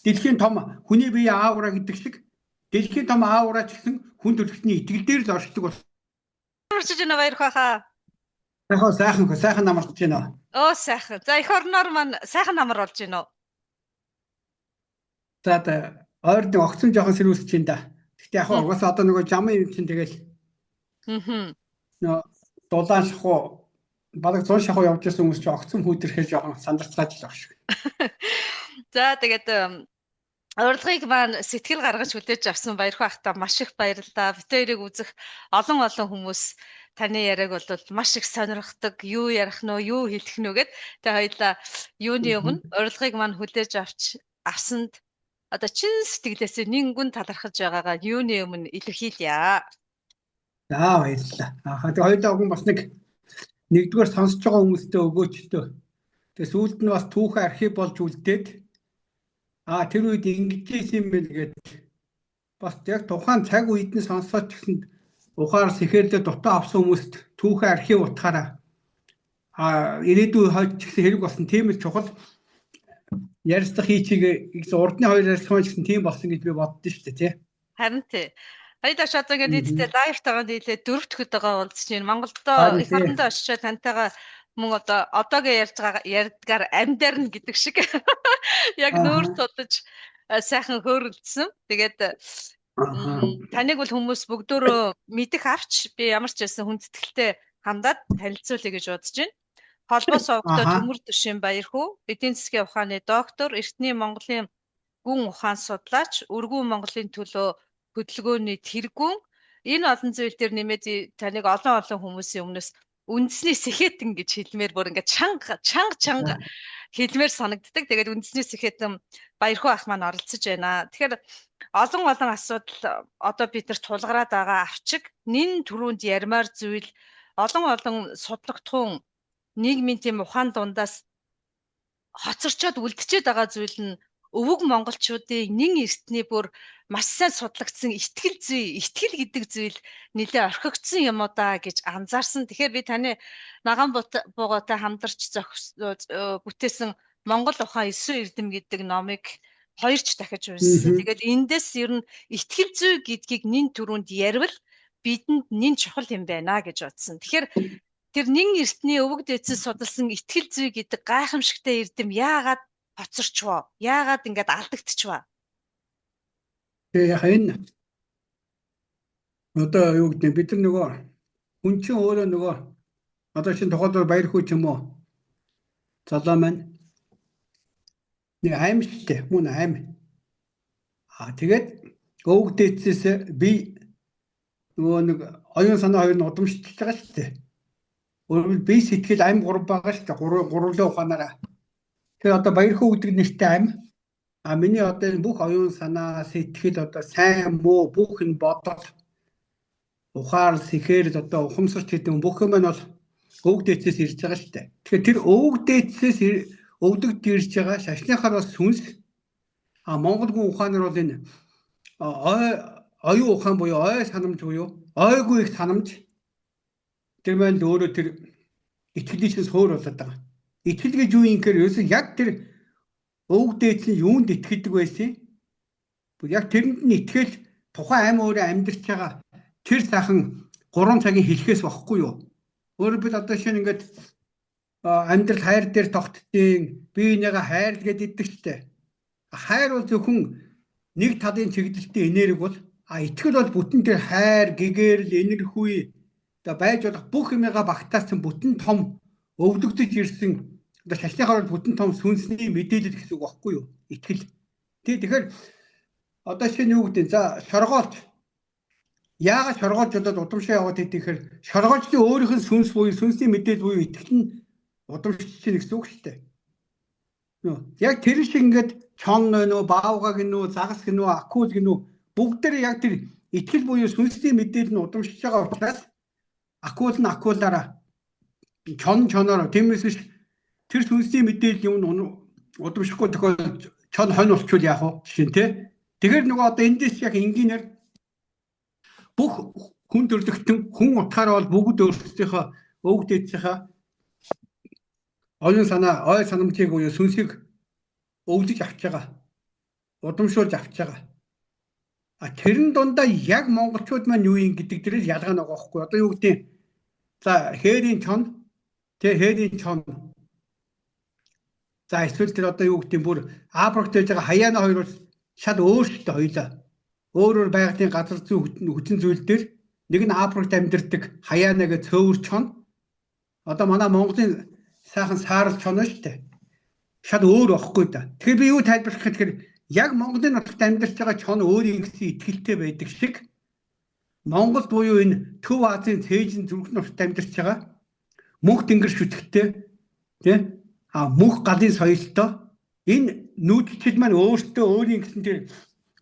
дэлхийн том хүний бие аавра гэдэг шиг дэлхийн том аавра ч гэсэн хүн төрөлхтний итгэл дээр л оршдог бол. Оршиж байна баяр хаа. Сайхан намарч байна. Оо сайхан. За эх орноор маань сайхан намар болж байна уу? За ойрд огцом жоохон сэрүүлж чинь да. Гэхдээ яг угаасаа одоо нөгөө жамын юм чинь тэгэл. Нөө дулаан шахуу бараг 100 шахуу явж ирсэн хүмүүс чинь огцом хүүдэрхэл жоохон сандарцгааж л баг шиг. За тэгээд урилгыг маань сэтгэл гаргаж хүлээж авсан баяр хаахта маш их баярлалаа. Бид хоёрыг үзэх олон хүмүүс таны яриаг бол маш их сонирхдаг. Юу ярих нь юу хэлэх нь гэд тэг хоёлаа юуны өмнө урилгыг маань хүлээж авсанд одоо чин сэтгэлээсээ нингүн талархаж байгаагаа юуны өмнө илэрхийлье. За баярлалаа. Тэг хоёлаа өгөн бас нэгдүгээр сонсож байгаа хүмүүстээ өгөөч төө. Тэг сүүлд нь бас түүхэн архив болж үлдээд тэр үед ингэж юм бэ гэдэг бас яг тухайн цаг үед нь сонсоод ч гэсэн ухаар сэхэрлээ дутаа авсан хүмүүст түүхэн архив утгаараа ирээдүйн хойд ч гэсэн хэрэг болсон тийм л чухал ярилцлага хийчихээ урдны хоёр ярилцлага ч гэсэн тийм болсон гэж би боддоо шүү дээ тий. Харин тий. Хоёул шатаа ингээд нийтдээ лайв тагаа дийлээ 4 дахь удаага уулзж байна. Монголдоо их орондоо очиж тантайгаа мөн одоогийн ярьдгаар амьдарна гэдэг шиг яг нүүр тулж сайхан хөөрөлдсөн. Тэгээд таныг бол хүмүүс бүгдөө мэдэх авч би ямар ч байсан хүндэтгэлтэй хандаад танилцуулъя гэж бодож байна. Холбоо совгтой Төмөр Төшийн баяр хүү, эдийн засгийн ухааны доктор, Эртний Монголын гүн ухаан судлаач, Өргөн Монголын төлөө хөдөлгөөний тэргүүн. Энэ олон зүйл дээр нэмээд таныг олон хүмүүсийн өмнөөс үндэсний сэхэтэн гэж хэлмээр бүр ингээд чанга хэлмээр санагддаг. Тэгээд үндэсний сэхэтэн баярхуу ах маань оролцож байна. Тэгэхээр олон асуудал одоо бид нар тулгараад байгаа авчиг нэн түрүүнд ярмаар зүйл олон судлагдхуун нийгмийн тийм ухаан дундаас хоцорчоод үлдчихэд байгаа зүйл нь өвөг монголчуудын нэн эртний бүр маш сайн судлагдсан итгэл гэдэг зүйл нэлээ орхигдсон юм уу да гэж анзаарсан. Тэгэхээр би таны наган буугатай хамдарч бүтээсэн Монгол ухаан 9 эрдэм гэдэг номыг 2ч дахиж уншсан. Тэгээд эндээс ер нь итгэл зүй гэдгийг нэн түрүүнд ярил бидэнд нэн чухал юм байна гэж бодсон. Тэгэхээр тэр нэн эртний өвөг дээдсээс судалсан итгэл зүй гэдэг гайхамшигтай эрдэм яагаад хоцорчвоо? Яагаад ингэж алдагдчихваа? Яг энэ одоо юу гэдэг бид нар нөгөө хүн чинь өөрөө нөгөө одоо шинэ тухайлбал баяр хүү ч юм уу залуу маань нэг аим штэ мөн аим. Тэгээд өвөг дээдсээс би нөгөө нэг оюун санаа хоёр нь удамшиж байгаа штэ. Өөрөөр би сэтгэл аим 3 байгаа штэ. 3 ухаанаараа. Тэгэхээр одоо баяр хүү гэдэг нэртэй аим. Миний одоо энэ бүх оюун санаа сэтгэл одоо сайн муу бүх энэ бодол ухаар сэхээр одоо ухамсарч гэдэг бүх юм нь бол өвөг дээдсээс ирж байгаа штэ. Тэгэхээр тэр өвөг дээдсээс өвдөгд ирж байгаа шашныхаар бас сүнс Монгол хүн ухаанаар бол энэ оюун ухаан буюу ой санамж буюу ойгүй их санамж тэр маань өөрөө тэр итгэлийн чинь суур болоод байгаа. Итгэл гэж юу юм гэхээр ерөөсөө яг тэр өвөг дээдс нь юунд итгэдэг байсан? Яг тэрэнд нь итгэл тухайн аим өөрөө амьдарч байгаа тэр сайхан 3 цагийн хэлхээс багхгүй юу? Өөрөөр бид одоо шинэ ингээд амьдрал хайр дээр тогтдیں۔ Биенийгээ хайр гэдэг штэ. Хайр бол зөвхөн нэг талын чиглэлтэй энерги бол итгэл бол бүтэн тэр хайр, гэгэрл, энерги одоо байж болох бүх юмгаа багтаасан бүтэн том өвлөгдөж ирсэн одоо шашныхаар бүтэн том сүнсний мэдээлэл гэсэн үг багхгүй юу? Итгэл. Тэгэхээр одоо шинэ юу гэдэг за шоргоолч яагаад шоргоолж удаад удамшаа яваад идэхээр шоргоолчдын өөрийнх нь сүнс буюу сүнсний мэдээлэл буюу итгэл нь удамшиж чинь гэсэн үг шүү дээ. Яг тэр шиг ингээд чон нөө баавгаг нөө загас гинөө акул гинөө бүгд тэр яг тэр итгэл буюу сүнсний мэдээлэл нь удамшиж байгаа учраас акул нь акулаараа чоноор тиймээс биш тэр сүнсний мэдээлэл юм удамшихгүй тохиолдолд чон хонь болчихвол яах вэ жишээ нь тий. Тэгэхээр нөгөө одоо эндээс яг энгийнээр бүх хүн төрлөختөн хүн утгаараа бол бүгд өөрсдийнхөө өвөг дээдсийнхээ оюун санаа, ой санамжийг буюу сүнсийг өвлөж авч байгаа. удамшуулж авч байгаа. Тэрэн дундаа яг монголчууд маань юу юм гэдэг дээрээс ялгаа нэг байхгүй. Одоо юу гэдэг нь за хээрийн чон хээрийн чон за эсвэл тэр одоо юу гэдэг нь бүр Африкт байж байгаа хаяана хоёр бол шал өөрчлөлттэй хоёлаа. Өөрөөр байгалийн газар зүйн хүчин зүйл дээр нэг нь Африкт амьдардаг хаяана гэж цөөвөр чон. Одоо манай Монголын сайхан саарл чон шүү дээ. Шал өөр байхгүй да. Тэгэхээр би юу тайлбарлах гэхээр яг Монголын нутагт амьдарч байгаа чон өөрийн гэсэн итгэлтэй байдаг шиг Монгол буюу энэ Төв Азийн цээжин зүрх нутагт амьдарч байгаа мөнх тэнгэр шүтгтэй тий мөнх галын соёлтой энэ нүүдэлчид маань өөртөө өөрийн гэсэн тэр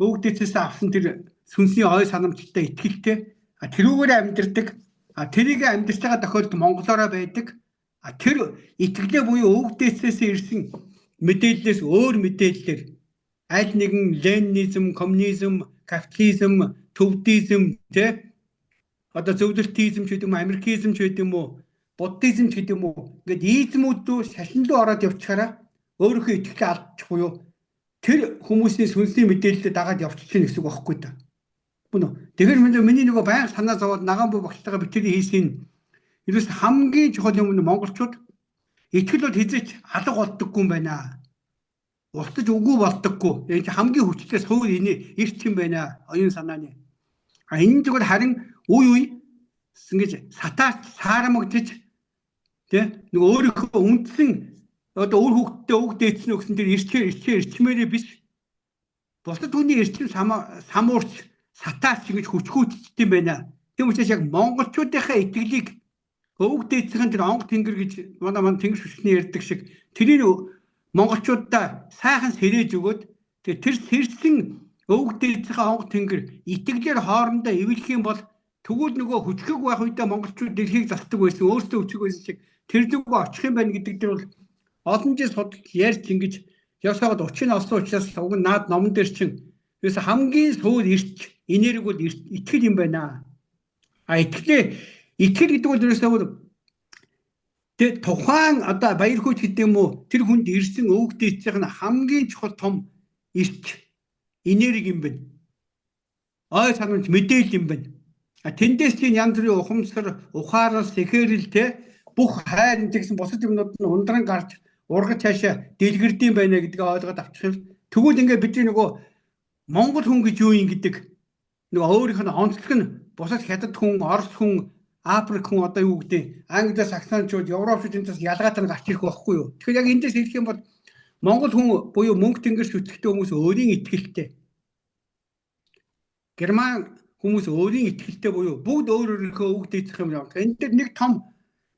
өвгдөөсөөс авсан тэр сүнсний ой санамжтай итгэлтэй тэрүүгээр амьдардаг тэрийг амьдарч байгаа тохиолдолд монголоороо байдаг тэр итгэлээ буюу өвгдөөсөөс ирсэн мэдээллээс өөр мэдээллээр аль нэгэн ленинизм, коммунизм, капитализм, төвдизм тэ одоо зөвлөлтизм ч гэдэг юм америкизм ч гэдэг юм уу буддизм ч гэдэг юм уу ингээд измүүд рүү шашин руу ороод явчихаараа өөрийнхөө итгэлээ алдчих буюу тэр хүмүүсийн сүнсний мэдээлэлд дагаад явчихна гэсэн үг байхгүй да. Мөн үү? Тэгэхээр миний нөгөө байнга санаа зовоод наган буу багштайгаа битэрийн хийсэн ерөөс хамгийн чухал юм нь монголчууд итгэл бол хизээч алга болдоггүй юм байна. Устж үгүй болдоггүй. Энэ хамгийн хүчтэй суур энэ эрт юм байна. Оюун санааны. Энэ зүгээр харин үе ингэж сатаач саарамгдж тий нэг өөрийнхөө үндсэн одоо өөр хүүхдтэй үг дээдсэн өгсөн тэр эрчмээрээ биш. Бусад хүний эрчим самуурч сатаач ингэж хүчгүйдчихдээ байна. Тийм учраас яг монголчуудынхаа итгэлийг өвөг дээдсэн тэр онгод тэнгэр гэж манай тэнгэр шүтгний ярьдаг шиг тэрийг монголчуудаа сайхан сэрээж өгөөд тэр сэрсэн өвөг дээдсийнхээ онгод тэнгэр итгэлээр хоорондоо эвлэх юм бол тэгвэл нөгөө хүчрэг байх үедээ монголчууд дэлхийг залтдаг байсан өөрсдөө хүчрэг байсан шиг тэр зүгөө очих юм байна гэдэг дээр бол олон жил судалж ярьж ингэж явсаад учрыг олсон учраас уг нь наад номон дээр чинь ерөөсө хамгийн суур эрч энерги бол итгэл юм байна. Итгэл гэдэг бол ерөөсөө тэг тухайн одоо баяр хөж гэдэг юм уу тэр хүнд ирсэн өвөг дээдсийнх нь хамгийн чухал том эрч энерги юм байна. Ой санамж мэдээлэл юм байна. Тэндээс чинь янз бүрийн ухамсар, ухаарал, сэхэрэл те бүх хайр гэсэн бусад юмнууд нь ундран гарч ургаж цаашаа дэлгэрдэм байна гэдгээ ойлгоод авчих юм. Тэгвэл ингээд бидний нөгөө Монгол хүн гэж юу юм гэдэг нөгөө өөрийнх нь онцлог нь бусад хятад хүн, орос хүн, Африк хүн одоо юу гэдэг Англиас саксончууд, Европчууд энэс ялгаатай гарч ирэх байхгүй юу. Тэгэхээр яг эндээс хэлэх юм бол Монгол хүн буюу мөнх тэнгэр шүтгтэй хүмүүс өөрийн итгэлтэй. Герман хүмүүс өөрийн итгэлтэй буюу бүгд өөрийнхөө үг дээдсэх юм байна. Энд дээр нэг том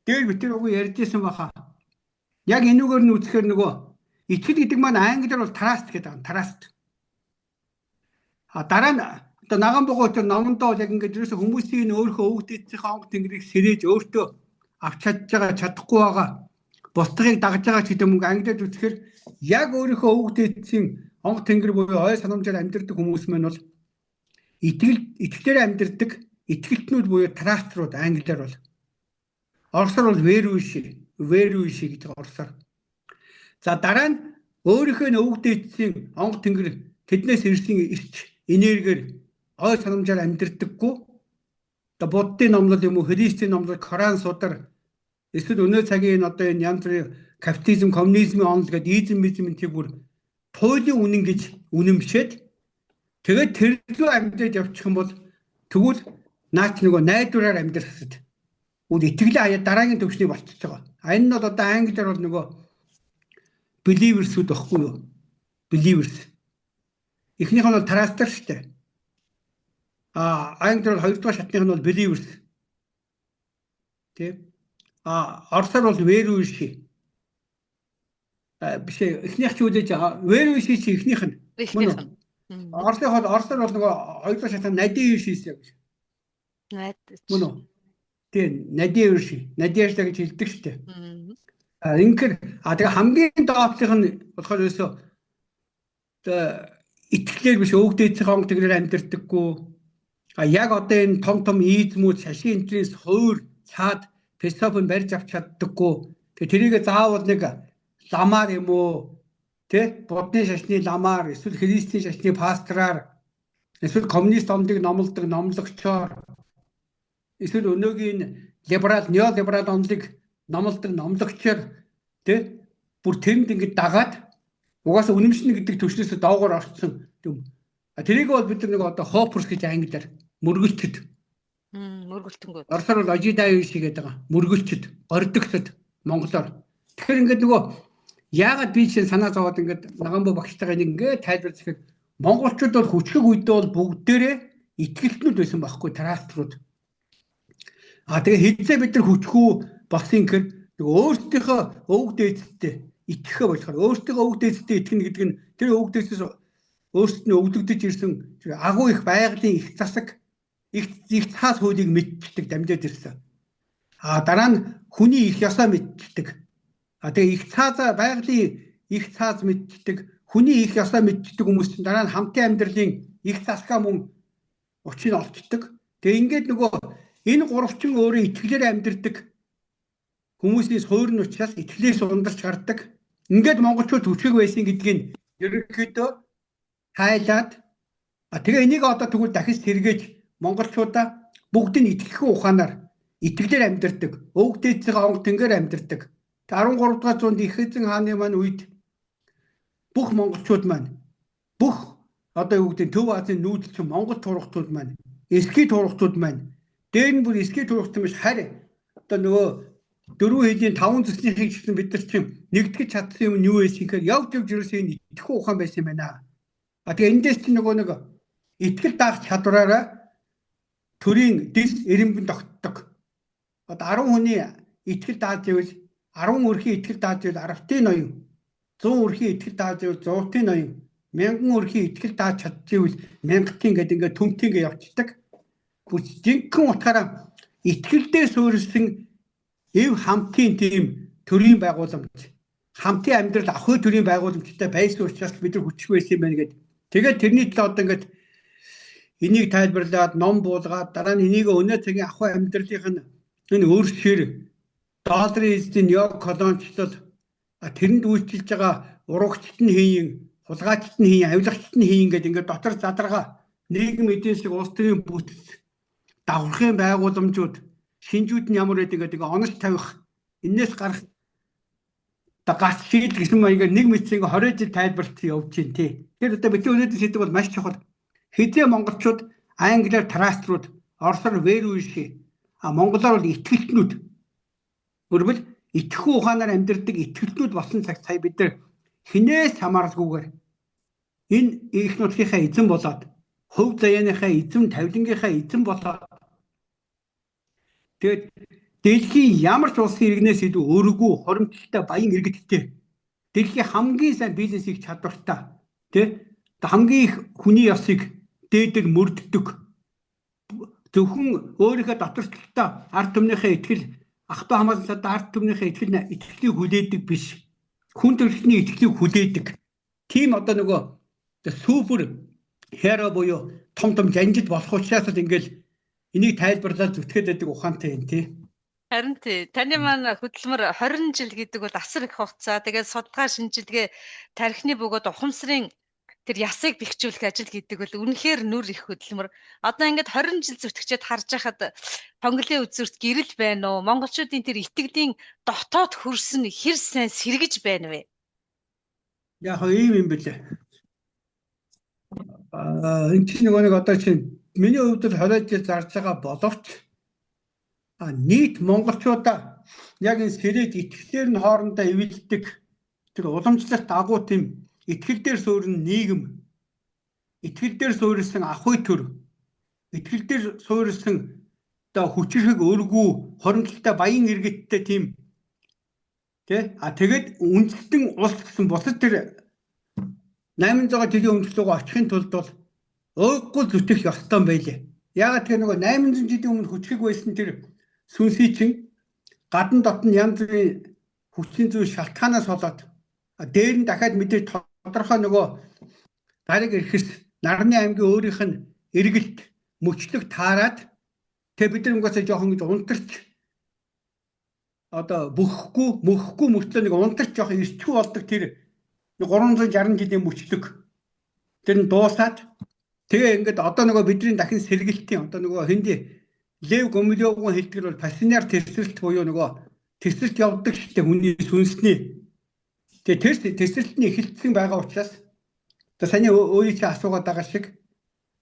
дээр битэр уг ярьжсэн баха. Яг энүүгээр нь үзэхээр нөгөө итгэл гэдэг маань англиар бол trust гэдэг юм. Trust. Дараа нь одоо наган бугуй тэр номондоо яг ингээд ерөөсө хүмүүсийн өөрийнхөө үг дээдсэх онгод тэнгэрийг сэрээж өөртөө авч чадахгүй байгаа. Бусдыг дагаж байгаа ч гэдэг юм англиар үзэхээр яг өөрийнхөө үг дээдсийн онгод тэнгэр буюу ой санамжаар амьдардаг хүмүүс маань бол итгэлээр амьдардаг итгэлтнүүд буюу траструуд англиар бол орсоор бол веруиши гэдэг орсоор. За дараа нь өөрийнхөө үг дээдсийн онгод тэнгэр тэднээс ирсэн эрч энергиэр ой санамжаар амьдардаггүй. Одоо буддын номлол юм уу христийн номлол Коран судар эсвэл өнөө цагийн одоо энэ янз бүрийн капитализм, коммунизмын онол гэдэг измизмын тэг бүр туйлын үнэн гэж үнэмшээд тэгээд тэр лөө амьдээд явчих юм бол тэгвэл наач нөгөө найдвараар амьдрахад үл итгэлээ хаяа дараагийн төвчний болчихж байгаа. Энэ нь бол одоо англиар бол нөгөө believers-үүд баггүй юу? Believers. Эхнийх нь бол trustер шүү дээ. Англиар бол хоёрдугаар шатных нь бол believers. Тэ? Орсоор бол veruishi. Биш эхнийх ч үлээж veruishi чи эхнийх нь. Орсоор бол нөгөө хоёрдугаар шатны надеюшис яг. Мөн үү? Тийм, надежда гэж хэлдэг шүү дээ. Ингээр тэгээ хамгийн доотлох нь болохоор ерөөсөө итгэлээр биш өвөг дээдсийн онгод тэнгэрээр амьдардаггүй. Яг одоо энэ том измүүд шашин энтрээс хуур цаад философи барьж авч чаддаггүй. Тэгээ тэрийг заавал нэг ламаар юм уу Тэ будны шашны ламаар эсвэл христийн шашны пастораар эсвэл коммунист онолыг номлодог номлогчоор эсвэл өнөөгийн либерал неолиберал онолыг номлодог номлогчоор тэ бүр тэнд ингэж дагаад угаасаа үнэмшин гэдэг төвчнөөс доогоор орсон юм. Тэрийг бол бид нэг одоо хопперс гэж англиар мөргөлчд. Мөргөлтөнгөө. Оросоор бол ожидаа шиг гэдэг байгаа. Мөргөлчд, гордогчд монголоор. Тэгэхээр ингээд нөгөө яагаад би чинь санаа зовоод ингээд Нагамбо багштайгаа ингээд тайлбарлаж ихэд монголчууд бол хүчрэг үедээ бол бүгдээрээ итгэлтнүүд байсан байхгүй траструуд. Тэгээ хэзээ бид нар хүчгүй болсон гэхээр нөгөө өөрсдийнхөө өвөг дээдстэй итгэхэ болохоор өөрсдийнхөө өвөг дээдстэй итгэнэ гэдэг нь тэр өвөг дээдсээс өөрсдөд нь өвдөгдөж ирсэн агуу их байгалийн их засаг их цаас хуулийг мэддэг дамжаад ирсэн. Дараа нь хүний их ёсоо мэддэг. Тэгээ их цаас байгалийн их цаас мэддэг, хүний их ёсоо мэддэг хүмүүс чинь дараа нь хамтын амьдралын их засгаа мөн учрыг олцдог. Тэгээ ингээд нөгөө энэ гуравчин өөрөө итгэлээр амьдрдаг хүмүүсийн суурь нь учраас итгэлээс ундарч гардаг. Ингээд монголчууд хүчрэг байсан гэдгийг ерөнхийдөө хайлаад тэгээ энийг одоо тэгвэл дахиж сэргээж монголчуудаа бүгд нь итгэх ухаанаар итгэлээр амьдардаг. Өвөг дээдсийн онгод тэнгээр амьдардаг. 13 дугаар зуунд их эзэн хааны маань үед бүх монголчууд маань бүх одоо юу гэдэг Төв Азийн нүүдэлчин монгол тургатууд маань эсхий тургатууд маань дээр нь бүр эсхий тургат юм биш харь одоо нөгөө дөрвөн хэлийн 5 зүснийхийг гэсэн бид нар чинь нэгтгэж чадсан юм нь юу вэ гэхээр явж ерөөсөө энэ итгэх ухаан байсан юм байна. Тэгээ эндээс чинь нөгөө нэг итгэл даах чадвараараа төрийн дэс эренбэн тогтдог. Одоо 10 хүний итгэл дааж ивэл 10 өрхийн итгэл дааж ивэл 10-ын ноён, 100 өрхийн итгэл дааж ивэл 100-ын ноён, 1000 өрхийн итгэл дааж чадчихвэл 1000-ын гэдэг ингээд төмтийн явцдаг. Бүр жинхэнэ утгаараа итгэлдээ суурилсан эв хамтын тийм төрийн байгууламж, хамтын амьдрал ахуй төрийн байгууламжтай байсан учраас бид нар хүчрэг байсан юм байна гэдэг. Тэгээд тэрний төлөө одоо ингээд энийг тайлбарлаад ном буулгаад дараа нь энийг өнөө цагийн ахуй амьдралынх нь энэ өөрчлөр долларын эзэн яг колоничлол тэрэнд үйлчилж байгаа урагчт нь хийн, хулгайчт нь хийн, авилагчт нь хийн гэдэг ингээд дотор задаргаа нийгэм эдийн засаг улс төрийн бүтц давхрахын байгууламжууд шинжүүд нь ямар байдаг гэдэг онож тавих энээс гарах гац шийдэл гэсэн маягаар нэг мэдсэн 20 жил тайлбарлалт явж байна тий. Тэгэхээр одоо бидний өнөөдөр сэдв бол маш чухал. Хэзээ монголчууд англиар траструуд, оросоор веруиши, монголоор бол итгэлтнүүд. Өөрөөр итгэхүй ухаанаар амьдардаг итгэлтнүүд болсон цаг сая бид нар хинээс хамааралгүйгээр энэ их нутгийнхаа эзэн болоод, хөв заяаныхаа эзэн, тавилангийнхаа эзэн болоод тэгээд дэлхийн ямар ч улсын иргэнээс илүү өргөө, хоримтлалтай, баян иргэдтэй дэлхийн хамгийн сайн бизнес хийх чадвартай тий хамгийн их хүний ёсыг дээдэг мөрддөг зөвхөн өөрийнхөө доторчлолтой ард түмнийхээ итгэл ах トゥ хамаасан цадаа ард түмнийхээ итгэлийг хүлээдэг биш хүн төрөлхтний итгэлийг хүлээдэг тийм одоо нөгөө супер хэро буюу том жанжид болох учраас л ингээл энийг тайлбарлаад зүтгээд байдаг ухаантай юм тий. Харин тий. Таны маань хөдөлмөр 20 жил гэдэг бол асар их хугацаа. Тэгээд судалгаа шинжилгээ тархины бөгөөд ухамсарын тэр ясыг бэхжүүлэх ажил гэдэг бол үнэхээр нүр их хөдөлмөр. Одоо ингээд 20 жил зүтгэжээд харж байхад Монголын үзүүрт гэрэл байна уу? Монголчуудын тэр итгэлийн дотоод хөрс нь хэр сайн сэргэж байна вэ? Яг ийм юм бэлээ. Энэ чинь нэг одоо чинь миний хувьд л 20 жил зарж байгаа боловч нийт монголчуудаа яг энэ сэрээд итгэлээр нь хоорондоо эвэлдэг тэр уламжлалт агуу тийм итгэл дээр суурин нийгэм, итгэл дээр суурилсан ахуй төр, итгэл дээр суурилсан одоо хүчрэг өргүү, хоримтлалтай баян иргэдтэй тийм тий тэгээд үндэстэн улс гэсэн бусад тэр 800 жилийн өмнөх рүү очихын тулд бол ууггүй зүтгэх ёстой юм байлээ. Яагаад тэр нөгөө 800 жилийн өмнө хүчрэг байсан тэр сүнсий чин гадна дотн янз бүрийн хүчний зүйл шалтгаанаас болоод дээр нь дахиад мэдээж тодорхой нөгөө дариг ирэхс Нарны аймгийн өөрийнх нь эргэлт мөчлөг таарад тэг бид нар угаасаа жоохон гэж унтарч одоо мөхгүй мөртлөө нэг унтарч жоохон ирчгүй болдог тэр 360 жилийн мөчлөг тэр нь дуусаад тэгээ ингээд одоо нөгөө бидний дахин сэргэлтийн одоо нөгөө хинди Лев Гумилевгийн хэлдгэр бол пассионар тэсрэлт буюу нөгөө тэсрэлт явдаг штэ хүний сүнсний. Тэгээ тэсрэлтний эхэлсэн байгаа учраас одоо саний өөрийн чинь асуугаад байгаа шиг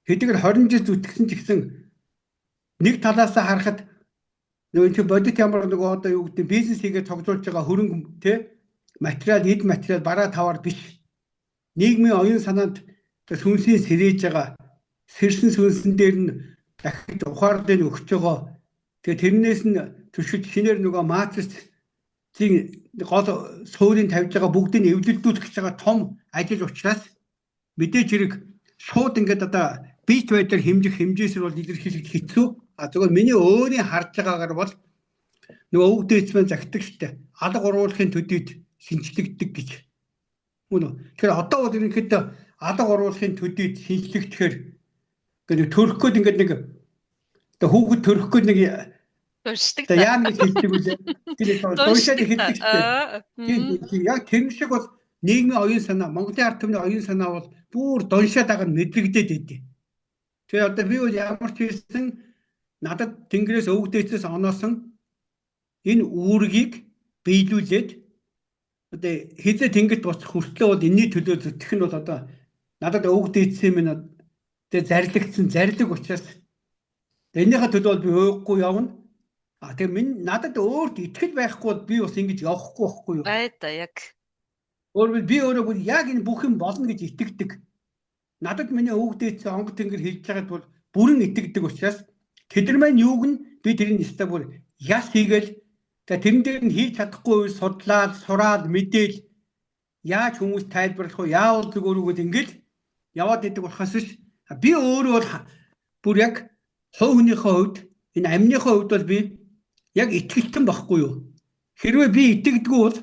хэдийгээр 20 жил зүтгэсэн ч гэсэн нэг талаас нь харахад нөгөө чи бодит ямар нөгөө одоо юу гэдэг бизнес хийгээд цогцолж байгаа хөрөнгө тий материал эд материал бараа таваар биш нийгмийн оюун санаанд сүнсийн сэрээж байгаа сэрсэн сүнсэн дээр нь дахиж ухаарлыг өгч байгаа. Тэгээ тэрнээс нь төшөж шинээр нөгөө матрицийн гол суурийг тавьж байгаа бүгдийг эвлэлдүүлэх гэж байгаа том ажил учраас мэдээж хэрэг шууд ингээд одоо бит байдлаар хэмжих хэмжээсээр бол илэрхийлэх хэцүү. Зөвхөн миний өөрийн харж байгаагаар бол нөгөө үг дээдсмэн загтдаг штэ. Алга уруулахын төдийд шинжлэгддэг гэж. Мөн үү? Тэгэхээр одоо бол ерөнхийдөө алга уруулахын төдийд шинжлэгдэхээр ингээд төрөхгүйд ингээд нэг одоо хүүхэд төрөхгүйд нэг Дуншдаг. одоо яа гэж хэлдэг үлээ. Тэр дуушаад хэлдэг штэ. Яг тэр шиг бол нийгмийн оюун санаа, Монголын ард түмний оюун санаа бол бүр дуншаад байгаа нь мэдрэгдээд идэв. Тэгээ одоо би бол ямар ч хэлсэн надад Тэнгэрээс өвөг дээдсээс оноосон энэ үүргийг биелүүлээд одоо хизээ Тэнгэрт буцах хүртлээ бол энэний төлөө зүтгэх нь бол одоо надад өвөг дээдсийн минь тэгээ зарлигдсан зарлиг учраас энийхээ төлөө бол би өөхгүй явна. Тэгээ минь надад өөрт итгэл байхгүй бол би бас ингэж явахгүй байхгүй юу? Айда яг. Өөрөөр би өөрөө яг энэ бүх юм болно гэж итгэдэг. Надад миний өвөг дээдс онгод тэнгэр хэлж байгаад бол бүрэн итгэдэг учраас тэдэр маань юуг нь би тэрийн нэстэ бүр яс хийгээл тэрэн дээр нь хийж чадахгүй судлаад сураад мэдээл яаж хүмүүс тайлбарлах вэ? Яавал зүгөөрөөгөө ингээл яваад идэг болохоос биш би өөрөө бол бүр яг хувь хүнийхээ хувьд энэ амныхаа хувьд бол би яг итгэлтэн байхгүй юу? Хэрвээ би итгэдэггүй бол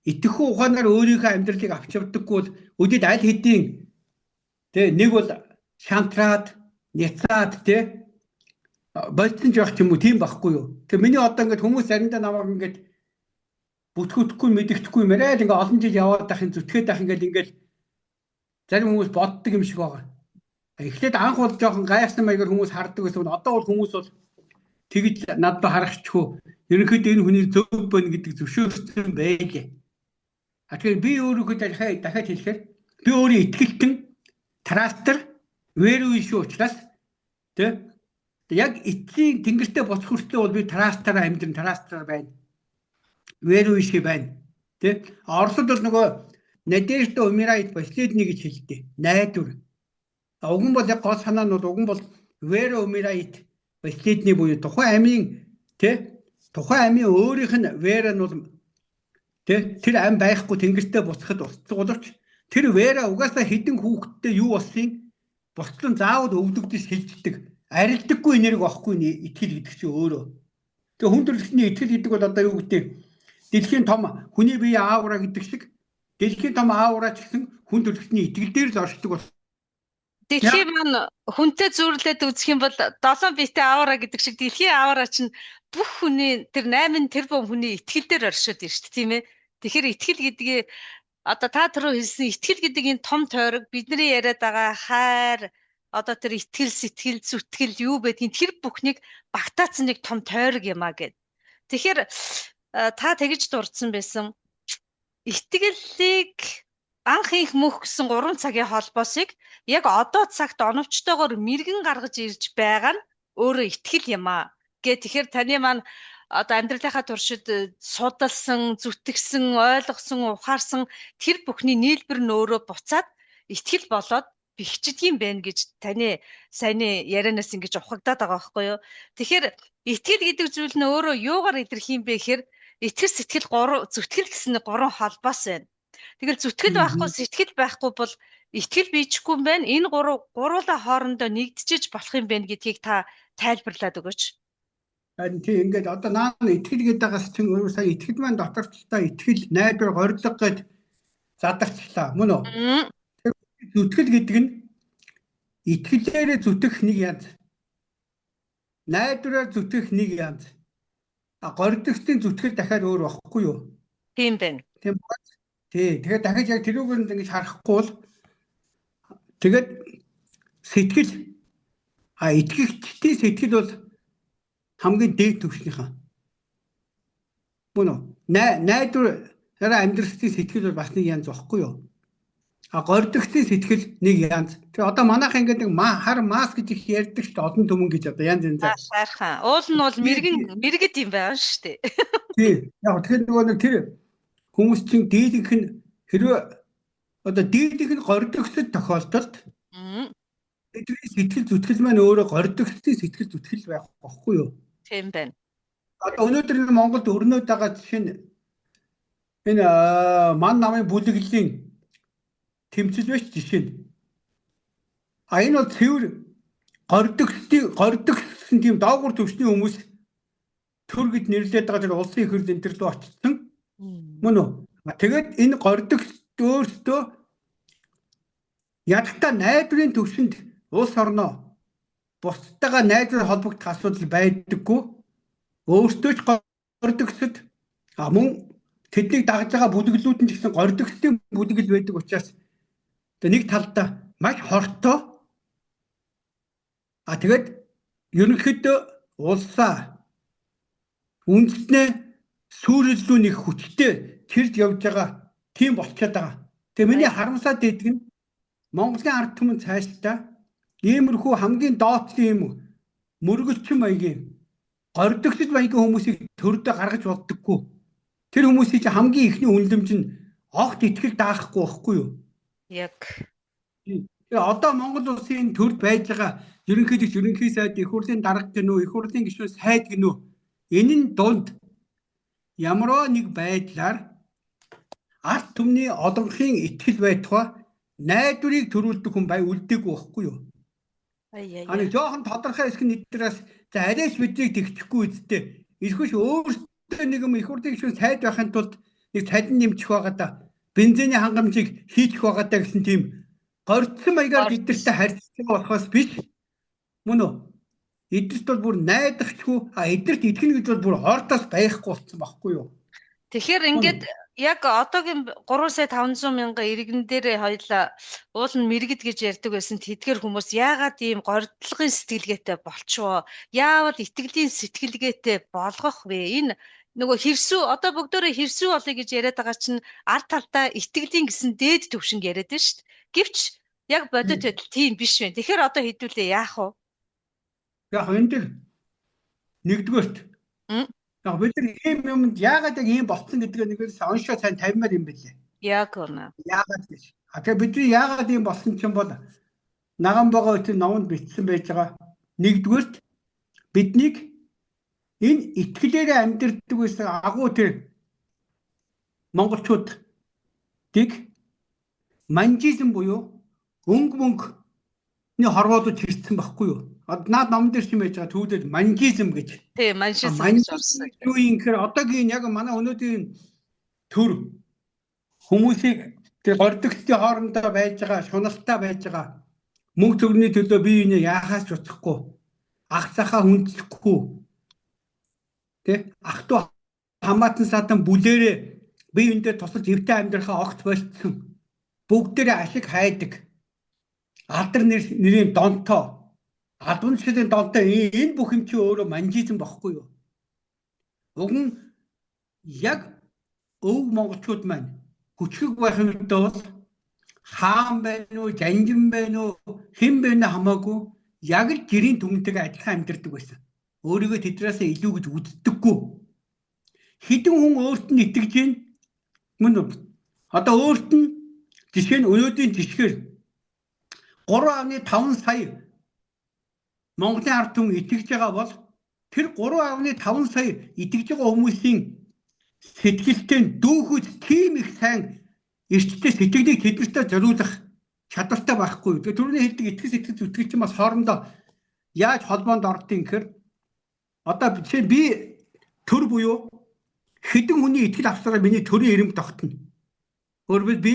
итгэхгүй ухаанаар өөрийнхөө амьдралыг авч явдаггүй бол өдөд аль хэдийн нэг бол шантраад няцаад болцсон ч байх ч юм уу тийм байхгүй юу. Тэгээ миний одоо ингээд хүмүүс заримдаа намайг ингээд бүтгөхгүй мэддэхгүй мэрэл ингээд олон жил яваад байхын зүтгээд байх ингээд зарим хүмүүс боддог юм шиг байгаа. Эхлээд анх бол жоохон гайхсан маягаар хүмүүс харддаг гэсэн. Одоо бол хүмүүс бол тэгж надад харахчгүй ерөнхийдөө энэ хүний зөв байна гэдэг зөвшөөрсөн байлээ. Тэгэхээр би өөрөөхөө дахиад хэлэхээр би өөрийн итгэлтэн трастер вэрүү шүү учраас яг эцсийн тэнгэртээ боцох хүртлээр бол би трастараа амьдрын трастараа байна. Вэрүү шиг байна. Оросд бол нөгөө Надежда умирает последний гэж хэлдэг. Найдвар. Уг нь бол яг гол санаа нь бол уг нь бол вэрүү умирает последний буюу тухайн амийн өөрийнх нь вэра нь бол тэр ам байхгүй тэнгэртээ буцахад боловч тэр вэра угаасаа хідэн хүүхдтэй юу болсон бостлон заавал өвдөгдөж хэлждэг. Арилдаггүй энерги байхгүй итгэл гэдэг чинь өөрөө. Тэгээ хүн төрөлхтний итгэл гэдэг бол одоо юу гэдэг дэлхийн том хүний бие аавра гэдэг шиг дэлхийн том аавра ч гэсэн хүн төрөлхтний итгэл дээр л оршдог бол дэлхийн маань хүнтэй зүйрлээд үзэх юм бол 7 биетэй аавра гэдэг шиг дэлхийн аавра чинь бүх хүний тэр 8 тэрбум хүний итгэл дээр оршоод байна шүү дээ тийм ээ. Тэгэхээр итгэл гэдгийг одоо та түрүү хэлсэн итгэл гэдэг энэ том тойрог бидний яриад байгаа хайр одоо тэр итгэл сэтгэл зүтгэл юу байдгийг тэр бүхнийг багтаацсан нэг том тойрог юм аа гэд. Тэгэхээр та тэгж дурдсан байсан итгэлийг анх их мөх гэсэн 3 цагийн холбоосыг яг одоо цагт оновчтойгоор мэргэн гаргаж ирж байгаа нь өөрөө итгэл юм аа. Тэгэхээр таны маань одоо амьдралынхаа туршид судалсан, зүтгэсэн, ойлгосон, ухаарсан тэр бүхний нийлбэр нь өөрөө буцаад итгэл болоод бэхждэг юм байна гэж таны саяны ярианаас ингэж ухагдаад байгаа байхгүй юу. Тэгэхээр итгэл гэдэг зүйл нь өөрөө юугаар илэрх юм бэ гэхээр итгэл сэтгэл зүтгэл гэсэн 3 холбоос байна. Тэгэхээр зүтгэл байхгүй сэтгэл байхгүй бол итгэл биечихгүй юм байна. Энэ гуруула хоорондоо нэгдчихэж болох юм байна гэдгийг та тайлбарлаад өгөөч. Харин тийм ингээд одоо наа итгэл гэдэг байгаас чинь өөрөө сая итгэл маань доторчлаа итгэл найдвар горилго гэд задарчлаа мөн үү? Зүтгэл гэдэг нь итгэлээрээ зүтгэх нэг янз. Найдвараар зүтгэх нэг янз. Горилгочдын зүтгэл дахиад өөр байхгүй юу? Тийм байна. Тийм Тий. Тэгэхээр дахиж яг тэрүүгээр ингэж харахгүй бол тэгээд сэтгэл итгэгчдийн сэтгэл бол хамгийн дээд түвшнийхээ. Мөн үү? Найдвар амьдралын сэтгэл бол бас нэг янз واخгүй юу? Гордогчдын сэтгэл нэг янз. Тэгээ одоо манайх ингээд нэг хар мас гэж их ярьдаг шүү дээ. Олон түмэн гэж одоо янз янзаар. Сайрхан. Уул нь бол мэргэд юм байна шүү дээ. Тий. Яг тэгэхээр нөгөө нэг тэр хүмүүс чинь дийлэнх нь хэрвээ одоо дийлэнх нь гордогчд тохиолдолд бидний сэтгэл зүтгэл маань өөрөө гордогчдын сэтгэл зүтгэл байх байхгүй юу? Тийм байна. Одоо өнөөдөр энэ Монголд өрнөд байгаа жишээ нь энэ ман намын бүлэглэлийн тэмцэл биш жишээ нь. Энэ бол цэвэр гордогчсон тийм доогуур төвчний хүмүүс төр гэж нэрлээд байгаа тэр улсын их хурлын тэр рүү очсон. Мөн үү? Тэгээд энэ гордогч өөртөө ядтаа найдварын төвшөнд улс орноо бусдтайгаа найдвар холбогдох асуудал байдаггүй. Өөртөө ч гордогчд мөн тэднийг дагж байгаа бүлэглүүд нь ч гэсэн гордогчдын бүлэгл байдаг учраас нэг талдаа маш хортой. Тэгээд ерөнхийдөө улсаа үндэснээ сүрэлзүү нэг хүчтэй тэрд явж байгаа тийм болчиход байгаа. Тэгээ миний харамсаад байдаг нь Монголын ард түмэн цаашдаа иймэрхүү хамгийн доотлын юм мөргөлчин маягийн гордогчд маягийн хүмүүсийг төрдөө гаргаж болдоггүй. Тэр хүмүүсийн чинь хамгийн ихний үнэлэмж нь огт итгэл даахгүй байхгүй юу? Яг. Одоо Монгол улсын төрд байж байгаа ерөнхийлөгч, ерөнхий сайд, их хурлын дарга гэнүү, их хурлын гишүүн сайд гэнүү. Энэ нь дунд ямарваа нэг байдлаар ард түмний олонхын итгэл байтугай найдварыг төрүүлдэг хүн үлдээгүй байхгүй юу? Ани жоохон тодорхой хэсэг нь эднээс за арайч биднийг тэгчихгүй үсттэй. Эсвэл өөртөө нэг юм их хурлын гишүүн сайд байхын тулд нэг цалин нэмчих байгаа да. Бензиний хангамжийг хийчих байгаа даа гэсэн тийм гордсон маягаар бидэртэй харьцдаг болохоос биш. Мөн үү? Эднэрт бол бүр найдахчгүй эднэрт итгэнэ гэж бол бүр ордоос байхгүй болсон байхгүй юу? Тэгэхээр ингээд яг одоогийн 3 сая 500 мянган иргэн дээр хоёлаа уул нь мэргэд гэж ярьдаг байсан тэдгээр хүмүүс яагаад ийм гордлогын сэтгэлгээтэй болчихвоо? Яавал итгэлийн сэтгэлгээтэй болгох вэ? Энэ нөгөө хэрсүү одоо бүгдөө хэрсүү болъё гэж яриад байгаа чинь ард талдаа итгэлийн гэсэн дээд төвшинг яриад байна шүү дээ. Гэвч яг бодит байдал тийм биш вэ. Тэгэхээр одоо хэдүүлээ яах вэ? Яг энэ дэр нэгдүгээрт яг бид нар ийм юмд яагаад яг ийм болцсон гэдгээ нэгээс оншоо сайн тавимаар юм бэлээ. Яг үнэ. Яагаад гэж. Тэгээ бидний яагаад ийм болсон ч юм бол наган байгаа үеийн номонд бичсэн байж байгаа. Нэгдүгээрт биднийг энэ итгэлээрээ амьдэрдэг байсан агуу тэр монголчуудыг манжизм буюу өнгө мөнгөний хорвоолж хэрсэн байхгүй юу? Наад номон дээр ч юм байж байгаа төвлөд манжизм гэж. Тийм, манжизм гэж орсон. Юу юм гэхээр одоогийн яг манай өнөөдрийн төр хүмүүсийг тэр гордогчдын хоорондоо байж байгаа, шуналтай байж байгаа мөнгө төгрөгийн төлөө бие биенээ яахаас ч утгахгүй, ах цахаа хүндэхгүй. Тэ ах トゥ хамаатан садан бүлээрээ бие биендээ тусалж эвтэй амьдрахаа огт болцсон. Бүгдээрээ ашиг хайдаг. Алдар нэрийн донтоо. Албан тушаалын донтоо энэ бүх юм чи өөрөө манжизм багхгүй юу? Уг нь яг өв монголчууд маань хүчрэг байхын тулд хаан байна уу, жанжин байна уу, хэн байна хамаагүй яг л гэрийн түмэнтэйгээ адилхан амьдардаг байсан. Өөрийгөө тэдрээс илүү гэж үздэггүй. Хэдэн хүн өөрт нь итгэж гин мөн үү? Одоо өөрт нь жишээ нь өнөөдрийн жишгээр 3.5 сая Монголын ард түмэн итгэж байгаа бол тэр 3.5 сая итгэж байгаа хүмүүсийн сэтгэлтэй дүүхүйд тийм их сайн эрчтэй сэтгэлийг тэднэртэй зориулах чадвартай байхгүй. Тэгээ түрүүний хэлдэг итгэл сэтгэл зүтгэл чинь бас хоорондоо яаж холбоонд ордгийг гэхээр одоо жишээ би төр буюу хэдэн хүний итгэл авсараа миний төрийн ирэмб тогтно. Өөрөөр би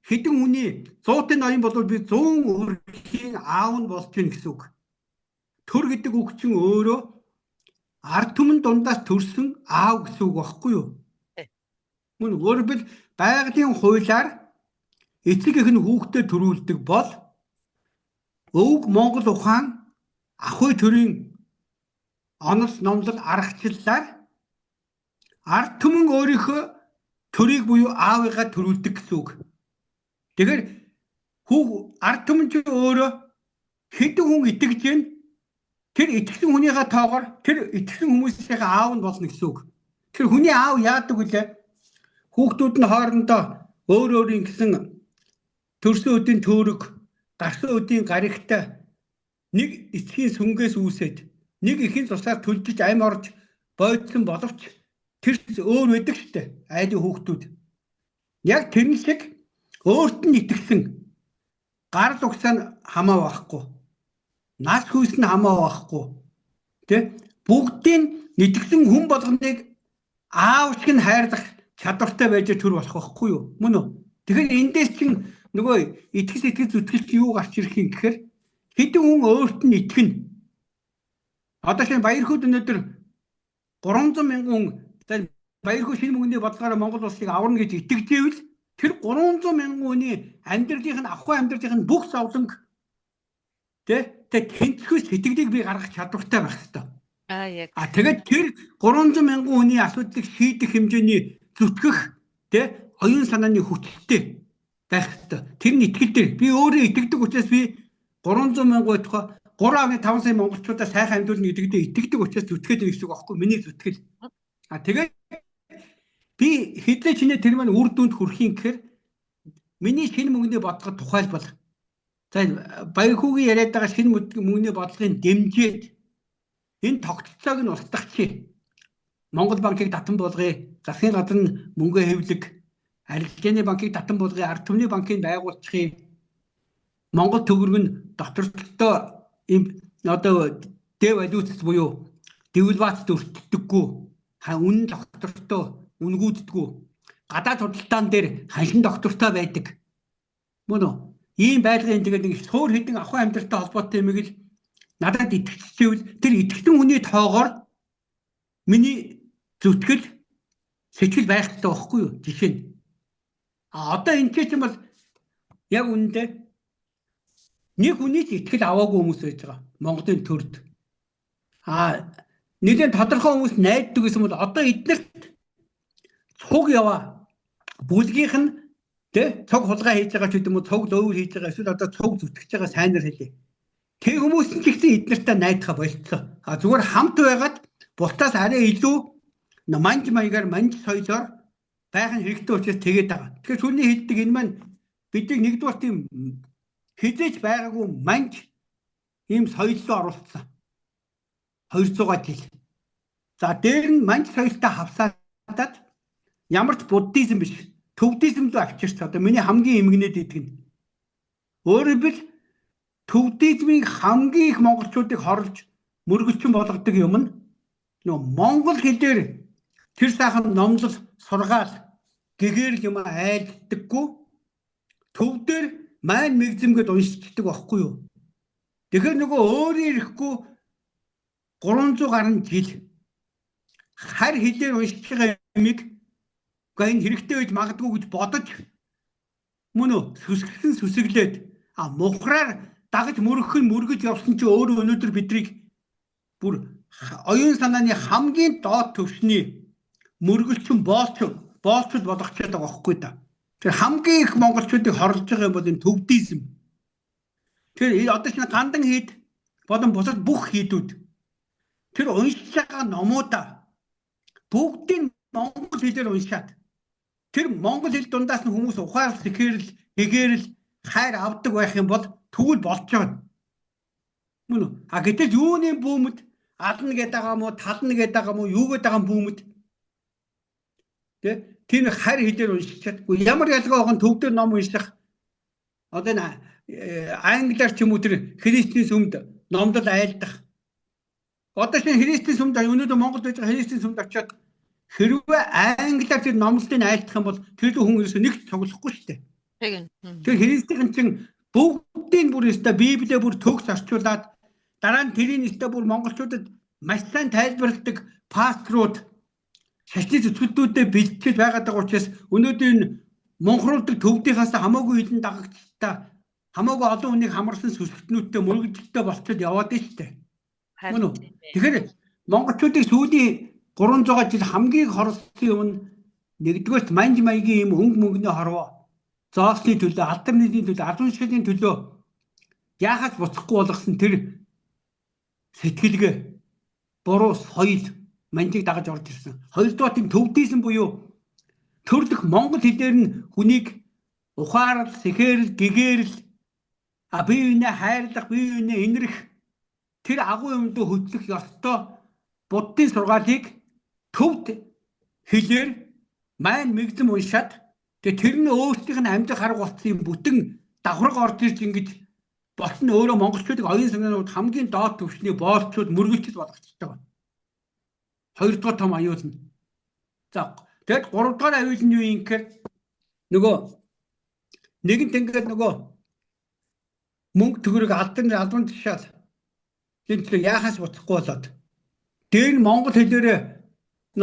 хэдэн хүний 100-ын ноён бол би 100 өрхийн аав нь болж гин гэсэн үг. Төр гэдэг үг чинь өөрөө ард түмэн дундаас төрсөн аав гэсэн үг багхгүй юу? Мөн өөрөөр байгалийн хуулиар эцэг эх нь хүүхдэд төрүүлдэг бол өвөг Монгол ухаан ахуй төрийн онол номлол аргачлалаар ард түмэн өөрийнхөө төрийг буюу аавыгаа төрүүлдэг гэсэн үг. Тэгэхээр ард түмэн ч өөрөө хэдэн хүн итгэж гэн тэр итгэсэн хүнийхээ тоогоор тэр итгэсэн хүмүүсийн аав нь болно гэсэн үг. Тэр хүний аав яадаг вүлээ? Хүүхдүүд нь хоорондоо өөр өөрийн гэсэн төрсөн өдийн төөрөг, гарсан өдийн гаригтай нэг эцгийн сүнгээс үүсээд нэг ихийн тусаар төлжиж ам орж бойдсон боловч тэр өөр байдаг штэ айлын хүүхдүүд. Яг тэр шиг өөрт нь итгэсэн гар лугсаа нь хамаа байхгүй. Нас хүйс нь хамаа байхгүй. Тэ бүгдийн итгэсэн хүн болгоныг аав шиг нь хайрлах чадвартай байж төр болох байхгүй юу? Мөн үү? Тэгэхээр эндээс чинь нөгөө итгэл зүтгэл юу гарч ирэх юм гэхээр хэдэн хүн өөрт нь итгэнэ. Одоо шинэ Баярхүйд өнөөдөр 300 мянган хүн Баярхүй шинэ мөнгөний бодлогоор Монгол улсыг аварна гэж итгэжээвэл тэр 300 мянган хүний амьдралынх нь ахуй амьдралынх нь бүх зовлонг тэнцвэрс сэтгэлийг би гаргах чадвартай байх хэрэгтэй. Тэгээд тэр 300 мянган хүний асуудлыг шийдэх хэмжээний зүтгэх оюун санааны хүчтэй байх хэрэгтэй. Тэр нь итгэл дээр би өөрөө итгэдэг учраас би 300 мянган байтугай 3.5 сая монголчуудаа сайхан амьдруулна гэдэгтээ итгэдэг учраас зүтгээд байгаа гэсэн үг аахгүй миний зүтгэл. Тэгээд би хэдэн чинээ тэр маань үр дүнд хүрэхин гэхээр миний шинэ мөнгөний бодлого тухайлбал Баярхүйгийн яриад байгаа шинэ мөнгөний бодлогын дэмжээд энэ тогтолцоог нь устгахчи. Монгол банкыг татан болгоё. Засгийн газар нь мөнгө хэвлэг, арилжааны банкыг татан болгоё, ард түмний банкыг байгуулчихъя. Монгол төгрөг нь доктортой ийм одоо девалюц буюу девальвацд өртдөггүй. Үнэн доктортой үнгүүддэггүй. Гадаад худалдаан дээр ханшин доктортой байдаг. Мөн үү? Ийм байдлын тэгээд нэг суур хэдэн ахуй амьдралтай холбоотой юм ийг л надад итгэжчихвэл тэр итгэсэн хүний тоогоор миний зүтгэл сэтгэл байх хэрэгтэй байхгүй юу? Жишээ нь. Одоо энэ ч юм бол яг үнэндээ нэг хүний итгэл аваагүй хүмүүс байж байгаа. Монголын төрд. Нэгэн тодорхой хүмүүс найддаг гэсэн бол одоо эднэрт цуг яваа. Бүлгийнх нь цуг хулгай хийж байгаа ч гэдэг юм уу, цуг лөвөр хийж байгаа эсвэл одоо цуг зүтгэж байгаа сайнаар хэлээ. Тэг хүмүүс ч гэсэн эднэртээ найдахаа болцсон. Зүгээр хамт байгаад бусдаас арай илүү манж маягаар манж соёлоор байх нь хэрэгтэй учраас тэгээд байгаа. Тэгэхээр түрний хэлдэг энэ маань бидний нэгдүгээр тийм хизээж байгаагүй манж ийм соёлоо оруулсан. 200 жил. За дээр нь манж соёлтой хавсаадаад ямар ч буддизм биш, төвдизм рүү авчирч одоо миний хамгийн эмгэнээд идэг нь. Өөрөөр хэлбэл төвдизмийн хамгийн их монголчуудыг хорлож мөргөлчин болгодог юм нь нөгөө монгол хэлээр тэр сайхан номлол сургаал гэгээр юм айлддаггүй төв дээр маань мэгзэмгээд уншчихдаг байхгүй юу. Тэгэхээр нөгөө өөрөө ирэхгүй 300 гаруй жил хар хэлээр уншиж байгаа юмыг энэ хэрэгтэй байж магадгүй гэж бодож мөн үү сүсгэлээд мухраар дагаж мөргөж явсан чи өөрөө өнөөдөр бидрийг бүр оюун санааны хамгийн доод түвшний мөргөлчин боолчуд болгочиход байгаа байхгүй да. Тэр хамгийн их монголчуудыг хорлож байгаа юм бол энэ төвдизм. Тэр одоо чинь гандан хэд болон бусад бүх хийдүүд тэр уншиж байгаа номуудаа бүгдийг монгол хэлээр уншаад тэр монгол хэл дундаас нь хүмүүс ухаарл хэгээрл хайр авдаг байх юм бол тэгвэл болж байгаа. Мөн үү? Гэтэл юуны бүүмэд ална гэдэг байгаа мó тална гэдэг байгаа мó юу гэдэг байгаа бүүмэд тийм хайр хэлээр уншиж чадгүй. Ямар ялгаа байгаа төв дээр ном унших одоо англиар ч юм уу тэр христийн сүмд номдол айлдах. Одоо шинэ христийн сүмд өнөөдөр Монголд байж байгаа христийн сүмд очиод хэрвээ англиар тэр номлолтыг айлдах юм бол тэр хүн ерөөсөө нэг цоглохгүй шүү дээ. Тэр христийн чинь бүгдийн бүр өстө Библиэ бүр төгс орчуулад дараа нь тэрийн өстө бүр монголчуудад маш сайн тайлбарладаг пасторууд шашны зүтгэлдүүдэд бэлтгэж байгаад байгаа учраас өнөөдөр энэ монхруулдаг төвдийнхээс хамаагүй хилэн дагагчтай хамаагүй олон хүнийг хамарсан сүсгтнүүдтэй мөргөлдөлтөй болчиход яваад байна шүү дээ. Мөн үү? Тэгэхээр монголчуудыг сүүлийн 300 жил хамгийн хорлолцсон юм нь нэгдүгээрт манж маягийн юм өнгө мөнгөний хорвоо зоосны төлөө, алдар нийтийн төлөө, албан ёсны төлөө яахаас буцахгүй болгосон тэр сэтгэлгээ буруу соёл манжийг дагаж орж ирсэн. Хоёрдугаар тийм төвдийсэн буюу төрлөх монгол хэлээр нь хүнийг ухаарал, сэхээрл, гэгээрл, бие биенээ хайрлах, бие биенээ инэрх тэр агуу юмд хөтлөх ёстой буддын сургаалыг төвд хэлээр майн мэгзэм уншаад тэр нь өөрсдийнх нь амьдрах арга болсон бүтэн давхарга орж ирж ингэж болсон өөрөө монголчуудыг оюун санаанууд хамгийн доод түвшний боолчууд мөргөлчд болгочихж байгаа. Хоёрдугаар том аюул нь. За тэгэд гуравдугаар аюул нь юу юм гэхээр нөгөө нэгэнт ингээд нөгөө мөнгө төгрөг албан тушаал энэ яахаас буцахгүй болоод дээр нь монгол хэлээрээ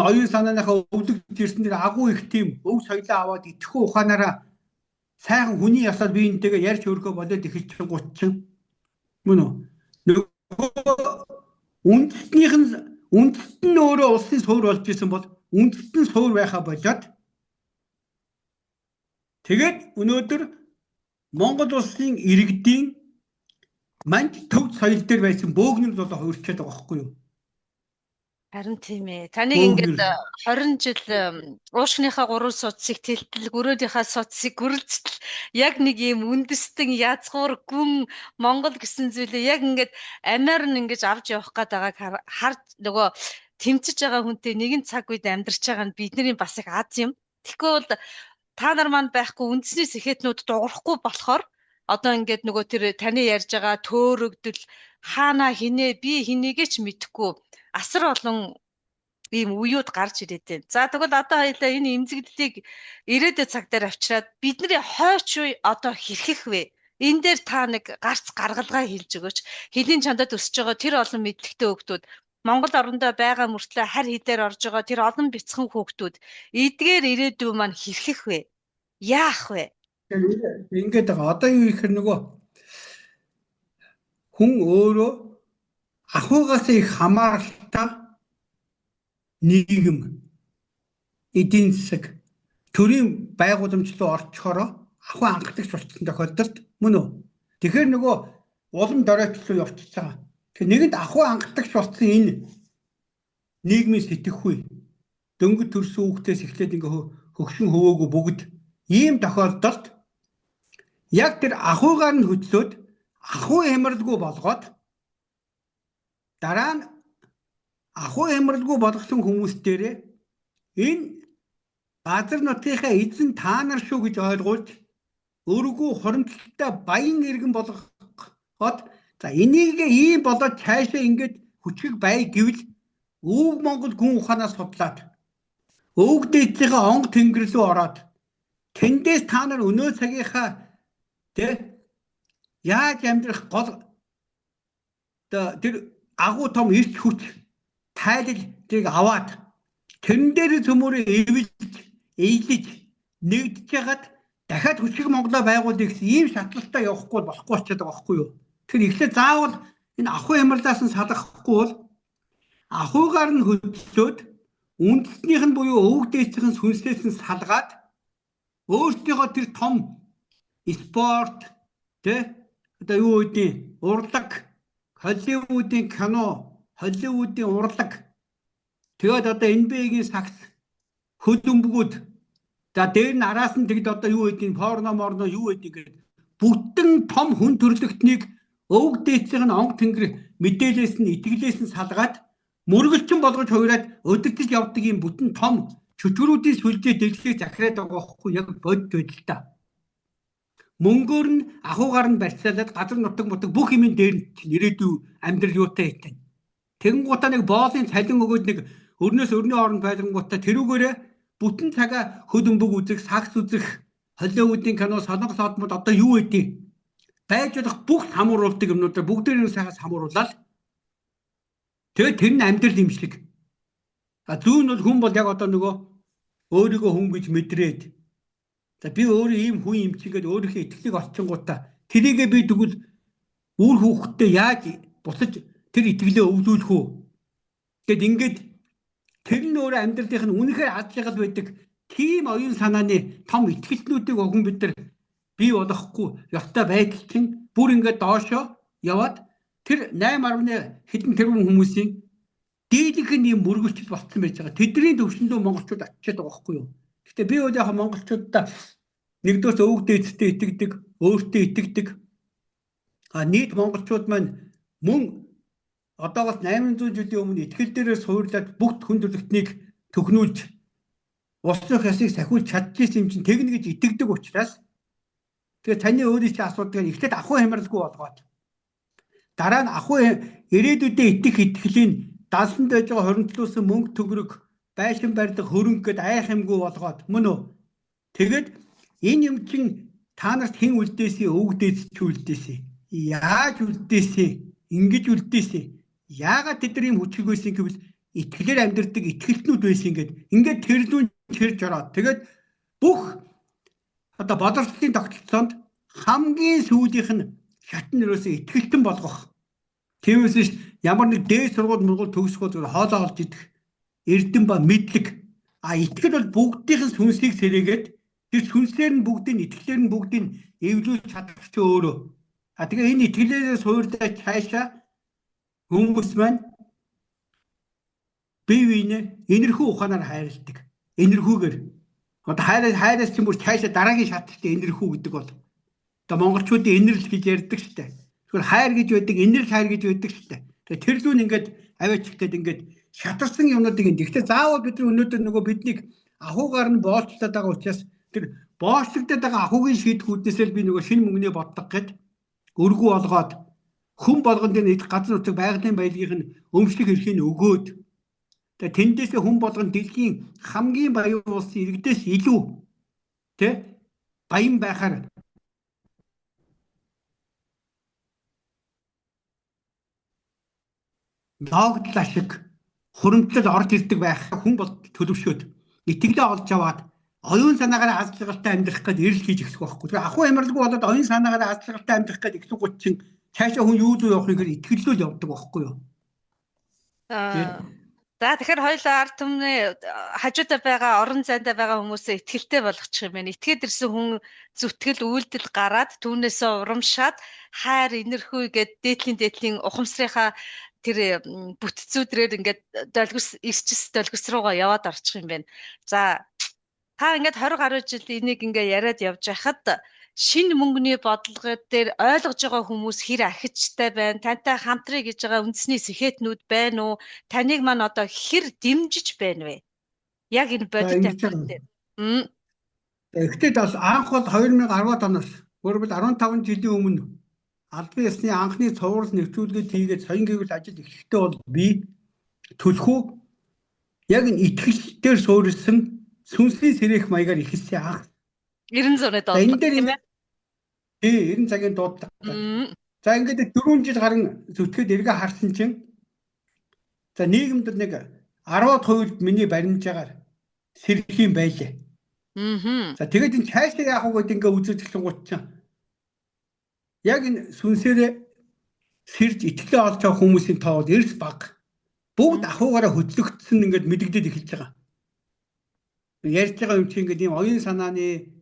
оюун санааныхаа өвлөгдөж ирсэн тэр агуу их тийм өв соёлоо аваад идэхгүй ухаанаараа сайхан хүний ясаад биентэйгээ ярьж хөргөө болоод эхэлж гутчин мөн үү үндэст нь өөрөө улсын суур болж исэн бол үндэст нь суур байхаа болоод тэгээд өнөөдөр Монгол улсын иргэдийн манж төв соёл дээр байсан бөөгнүүд бол хувирчаад байгаа байхгүй юу? Харин тийм ээ. Таныг ингээд 20 жил уушгийнхаа 3 судсыг тэлтэл, гөрөөдийнхаа судсыг гүрэлцэл яг нэг юм үндэстэн язгуур гүн Монгол гэсэн зүйлээ яг ингээд амиар нь ингэж авч явах гээд байгааг харж нөгөө тэмцэж байгаа хүнтэй нэгэн цаг үед амьдарч байгаа нь бидний бас их аз юм. Тэгэхгүй бол та нар маань байхгүй үндэсний сэхэтнүүд дуурахгүй болохоор одоо ингээд нөгөө тэр таны ярьж байгаа төөрөгдөл хаана хинээ би хинээгээ ч мэдэхгүй асар олон ийм үеуд гарч ирээд байна. За тэгвэл одоо хоёлаа энэ эмзэгдлийг ирээдүйн цаг дээр авчираад бидний хойч үе одоо хэрхэх вэ? Энэ дээр та нэг гарц гаргалгаа хэлж өгөөч. Хэлийн чандад өсөж байгаа тэр олон мэдлэгтэй хүүхдүүд Монгол орондоо байгаа мөртлөө харь хилээр орж байгаа тэр олон бяцхан хүүхдүүд эдгээр ирээдүйн маань хэрхэх вэ? Яах вэ? Ингээд байгаа. Одоо юу ихэр нөгөө хүн өөрөө ахуйгаас их хамааралтай нийгэм эдийн засаг төрийн байгууламж руу орчхороо ахуй анхдагч болчихсон тохиолдолд мөн үү? Тэгэхээр нөгөө улам доройт руу явчихж байгаа. Тэгэхээр нэгэнд ахуй анхдагч болсон энэ нийгмийн сэтгэхүй дөнгөж төрсөн хүүхдээс эхлээд ингээ хөгшин хөвөөгөө бүгд ийм тохиолдолд яг тэр ахуйгаар нь хөтлөөд ахуй хямралгүй болгоод дараа нь ахуй хямралгүй болгосон хүмүүс дээрээ энэ газар нутгийнхаа эзэн та нар шүү гэж ойлгуулж өөрийгөө хуримтлалтай баян иргэн болгоход за энийг ийм болоод цаашаа ингээд хүчиг бай гэвэл өвөг Монгол гүн ухаанаас судлаад өвөг дээдлийнхаа онг тэнгэр рүү ороод тэндээс та нар өнөө цагийнхаа яаж амьдрах гол тэр агуу том эрч хүч тайлбарыг аваад тэрэн дээр цөмөрөө эвлэж нэгдэж ягаад дахиад хүчиг Монголоо байгуулъя гэсэн ийм шатлалтай явахгүй болохгүй болчиход байгаа байхгүй юу? Тэр эхлээд заавал энэ ахуй хямралаас нь салгахгүй бол ахуйгаар нь хөдлөөд үндэснийх нь буюу өвөг дээдсийн сүнслээс нь салгаад өөрсдийнхөө тэр том спорт одоо юу гэдэг урлаг Холливуудын кино Холливуудын урлаг тэгээд одоо NBA-гийн сагс хөдөлмөрүүд за дээр нь араас нь тэгэд одоо юу гэдэг порно юу гэдэг бүтэн том хүн төрлөختнийг өвөг дээдсийн онг тэнгэр мэдээлэлээс нь итгэлээс нь салгаад мөргөлчин болгож хуураад өдөртөж явдаг юм бүтэн том чөтгөрүүдийн сүлжээ дэглэлийг захираад байгаа байхгүй яг бодит байдалтай. Мөнгөөр нь ахуйгаар нь барьцаалаад газар нутаг бүх юмын дээр нь ирээдүй амьдрал юутай хитэн. Тэгэн гутаа нэг боолын цалин өгөөд нэг өрнөөс өрнөө орнд байлгангуудаа тэрүүгээрээ бүтэн цагаа хөдөлмөг үзэх, сагс үзэх, Холливуудын кино, солонгос одмод одоо юу гэдэг байж болох бүх самууруулдаг юмнуудаа бүгдээрээ сайхан самууруулаад тэгээд тэр нь амьдрал юм шиг. Зүүн бол хүн бол яг одоо нөгөө өөрийгөө хүн гэж мэдрээд За би өөрөө ийм хүн юм чигээд өөрийнхөө итгэлийг олчингуудаа тэрийгээ би тэгвэл үр хүүхдтэй яаж буцаж тэр итгэлээ өвлүүлэх үү? Тэгэд ингээд тэр нь өөрөө амьдралынх нь үнэхээр аз жаргал байдаг тийм оюун санааны том итгэлтнүүдийг огон бид нар бий болгохгүй ёстой байдал чинь бүр ингээд доошоо яваад тэр 8.1 хэдэн тэрбум хүмүүсийн дийлэнх нь юм мөргөлчд болцсон байж байгаа. Тэдний төвшөндөө монголчууд очиад байгаа байхгүй юу? Гэтэ би бол яг монголчуудаа нэгдүгээр өвөг дээдстэй итгэдэг, өөртөө итгэдэг. Нийт монголчууд маань мөн одоогоос 800 жилийн өмнө итгэл дээрээ суурлаад бүгд хүн төрлөختнийг төхнүүлж улсынх ясыг сахиулж чадчихсан юм чинь тэгнэ гэж итгэдэг учраас тэгээ таны өөрийн чинь асуудаг ихтэд ахуй хямралгүй болгоод дараа нь ахуй ирээдүйдээ итгэх итгэлийн даалсанд байж байгаа хоримтлуулсан мөнгө төгрөг байшин барьдаг хөрөнгө гэд айхамгүй болгоод мөн үү? Тэгээд энэ юм чинь та нарт хэн үлдээсэй, өвөг дээдс ч үлдээсэй. Яаж үлдээсэй? Ингэж үлдээсэй. Яагаад тэдний юм хүчиг байсан гэвэл итгэлээр амьдардаг итгэлтнүүд байсан ингээд тэр зүүн чирж ороод тэгээд бүх одоо боловсролын тогтолцоонд хамгийн сүүлийнх нь шатн нэрөөсөө итгэлтэн болгох. Тиймээс ш ямар нэг дээд сургууль төгсгөө зүгээр хоолоо олж идэх эрдэм ба мэдлэг итгэл бол бүгдийн сүнсийг сэрээгээд тэр сүнсээр нь бүгдийн итгэлээр нь бүгдийг эвлүүлж чадах ч өөрөө. Тэгээ энэ итгэлээрээ суурьдаа цаашаа хүмүүс маань бие биенээ энэрхүү ухаанаар хайрладаг. Энэрхүүгээр одоо хайраас ч юм уу цаашаа дараагийн шаттай энэрхүү гэдэг бол одоо монголчуудын энэрл гэж ярьдаг штэ. Тэгэхээр хайр гэж байдаг, энэрл хайр гэж байдаг штэ. Тэгээ тэр зүүн ингээд аваачихгээд ингээд шатарсан юмнуудыг энэ. Гэхдээ заавал бид нар өнөөдөр нөгөө биднийг ахуугаар нь боолчлоод байгаа учраас тэр боолчлогдоод байгаа ахуугийн шийдгүүднээсээ би нөгөө шинэ мөнгөний боддог гэд өргүү болгоод хүн болгонд энэ газар нутаг байгалийн баялагийнх нь өмчлөх эрхийг өгөөд тэгээ тэндээсээ хүн болгон дэлхийн хамгийн баян улсын иргэдээс илүү баян байхаар логдол ашиг хуримтлал орж ирдэг байх хүн бол төлөвшөөд итгэлээ олж аваад оюун санаагаар аз жаргалтай амьдрах гээд эрэл хийж эхлэх байхгүй. Тэгэхээр ахуй хямралгүй болоод оюун санаагаар аз жаргалтай амьдрах гээд эхлэх гут чинь цаашаа хүн юу зүй явахыг итгэллүүл явдаг байхгүй юу? За тэгэхээр хоёулаа ард түмний хажуудаа байгаа орон зайдаа байгаа хүмүүсээ итгэлтэй болгочих юм байна. Итгээд ирсэн хүн зүтгэл үйлдэл гараад түүнээсээ урамшаад хайр инэрхүү гээд дээдлийн ухамсарынхаа тэр бүтцүүдрээр ингээд ирчс долгис руугаа яваад орчих юм байна. За та ингээд 20 гаруй жил энийг ингээд яриад явж байхад шинэ мөнгөний бодлого дээр ойлгож байгаа хүмүүс хэр ахичтай байна, тантай хамтрая гэж байгаа үндэсний сэхэтнүүд байна уу? Таныг маань одоо хэр дэмжиж байна вэ? Яг энэ бодит амьдрал дээр. Эхлээд бас анх бол 2010 оноос өөрөөр 15 жилийн өмнө албан ёсны анхны цуврал нэвтрүүлгээд хийгээд соён гэвэл ажил эхлэхдээ бол би төлхөө яг энэ итгэл дээр суурилсан сүнсний сэрэх маягаар ихэлсэн анх 90 зууны доод тийм ээ. 90 цагийн дууд. За ингээд 4 жил гарan зүтгээд эргээ харсан чинь за нийгэмд нэг 10% миний баримжаагаар сэрэх юм байлээ. За тэгээд энэ цаашаа яах вэ гэдэг ингээд үзэж эхлэн гут чинь яг энэ сүнсээрээ сэрж итгэлээ олж авах хүмүүсийн тоо эрс бага. Бүгд ахуугаараа хөдлөгдсөн ингээд мэдэгдээд эхэлж байгаа. Ярьж байгаа юм чинь ингээд ийм оюун санааны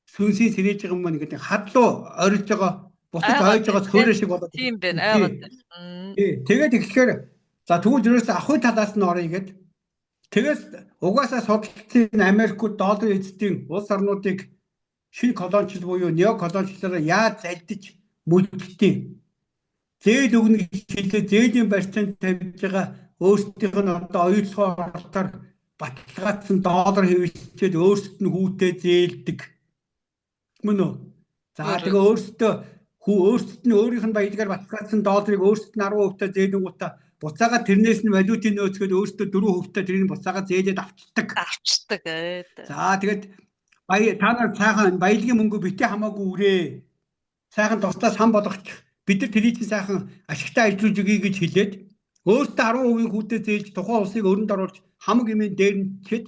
сүнсийн сэрэж байгаа юм маань ингээд хадлуу орж байгаа бутаж ойж байгаа хөөрэ шиг болоод тийм байна. Тэгээд ихлэхээр за тэгвэл ерөөсөө ахуй талаас нь орё гэдэг. Тэгээс угаасаа судалсан Америкууд доллар эзэдийн улс орнуудыг шинэ колоничлол буюу нео колоничлолоор яаж залдиж мүлддیں۔ Зээл өгнө гэж хэлээ зээлийн барьцаанд тавьж байгаа өөрсдийнх нь одоо оюутлогоо оролтоор баталгаажсан доллар хэвлэлчээд өөрсдөд нь хүүтэй зээлдэг. Мөн үү? За тэгээ өөрсдөд нь өөрийнх нь баялагаар баталгаажсан долларыг өөрсдөд нь 10% зээлэнгуудаа буцаага тэрнээс нь валютын нөөцгөөд өөрсдөө 4% тэрийг буцаага зээлээд авчдаг. За тэгээд та нар сайхан баялагын мөнгө битээ хамаагүй үрээ. Сайхан тусдаа сан болгочих. Бид нар тэрийг сайхан ашигтай ажиллаж өгье гэж хэлээд өөртөө 10% хүүтэй зээлж тухайн улсыг өрөнд оруулж хамаг юмын дээр нь чихэд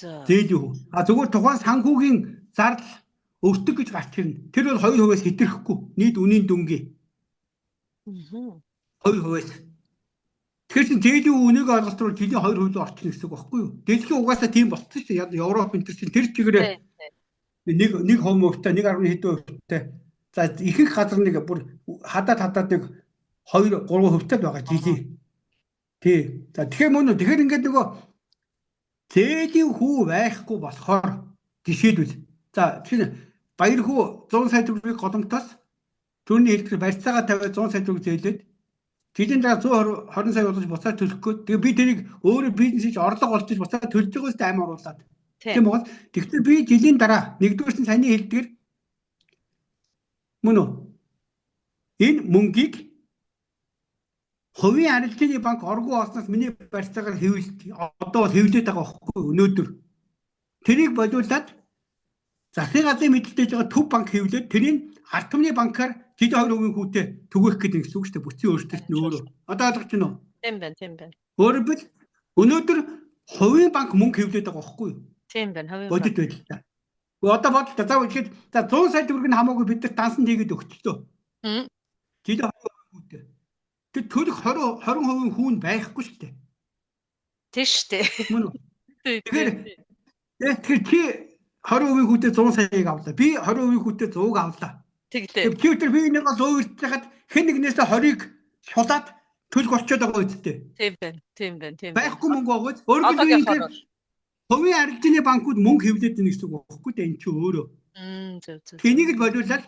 Зээлийн хүү. Зүгээр тухайн санхүүгийн зардал өртөг гэж гарч ирнэ. Тэр бол 2%-аас хэтрэхгүй. Нийт үнийн дүнгийн 2%-аас. Тэгэхээр чинь зээлийн үнийг ойлголтоор жилийн 2% рүү орчихно гэсэн үг байхгүй юу? Дэлхийн угаасаа тийм болчихсон шүү дээ. Европ энэ чинь тэр чигээрээ нэг хувьтай 1.7%-тай. За ихэнх газар нэг бүр хадаад нэг 2-3%-тай байгаа жилийн. Тий. За тэгэхээр мөн үү. Тэгэхээр ингээд нөгөө зээлийн хүү байхгүй болохоор жишээлбэл за чинь баяр хүү 100 сая төгрөгийг голомтоос төрний хэлбэр барьцаагаа тавиад 100 сая төгрөг зээлээд жилийн дараа 120 сая болж буцаад төлөхгүй. Тэгээ би тэрийг өөрөө бизнесж орлого олж буцаад төлж байгаа үстэй аймаг оруулаад. Тийм бол тэгэхээр би жилийн дараа нэгдүгээр нь саний хэлдгэр мөн үү энэ мөнгийг хувийн арилжааны банк оргуу олсноос миний барьцаагаар одоо бол хэвлээд байгаа байхгүй өнөөдөр. Тэрийг бодуулаад засгийн газрын мэдээлж байгаа төв банк хэвлээд тэрийг ард түмний банкаар жилийн 2% хүүтэй түгээх гэдэг гэсэн үг шүү дээ. Бүсийн өөрчлөлт нь өөрөө. Одоо ойлгож байна уу? Тийм байна. Өөрөөр өнөөдөр хувийн банк мөнгө хэвлээд байгаа байхгүй юу? Тийм байна. Хувийн банк. Бодит байдалтай. Одоо бодлоо. За ихэд 100 сая төгрөг нь хамаагүй бид нар дансан хийгээд өгчлөө. Жилийн 2% хүүтэй. Тэр төлөх 20% хүүн байхгүй шүү дээ. Тийм шүү дээ. Мөн үү? Тэгэхээр чи 20% хүүтэй 100 саяыг авлаа. Би 20% хүүтэй 100-ыг авлаа. Тэглээ. Тэр би нэг л өөрчлөж хахад хэн нэгнээс 20-ыг шулаад төлөх болчиход байгаа үсттэй. Тийм байна. Байхгүй мөнгө байгаас өөрөөр хувийн арилжааны банкуд мөнгө хэвлээд байна гэсэн үг байхгүй дээ энэ чи өөрөө. Тэнийг л бодуулаад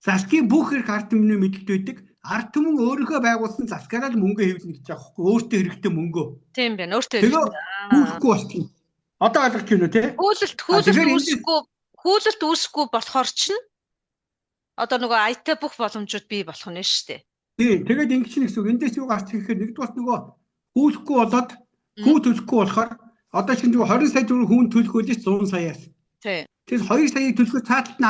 засгийн бүх хэрэг ард түмний мэдлэлд байдаг. Ард түмэн өөрийнхөө байгуулсан засгаараа л мөнгө хэвлэнэ гэж байгаа байхгүй өөртөө хэрэгтэй мөнгөө. Тийм байна. Өөртөө хэрэгтэй. Хүүхгүй болчихно. Одоо ойлгож байна уу те? Хүүлэлт үүсэхгүй болохоор чинь одоо нөгөө IT бүх боломжууд бий болох нь шүү дээ. Тийм. Тэгээд ингэ чинь гэсэн үг. Эндээс юу гарч ирэхээр нэгдүгээр нөгөө хүүлэхгүй болоод хүү төлөхгүй болохоор одоо чинь 20 сая төгрөг хүн төлөх үлээс 100 саяас. Тийм. Тэгэхээр 2 саяыг төлөхөд цааталт нь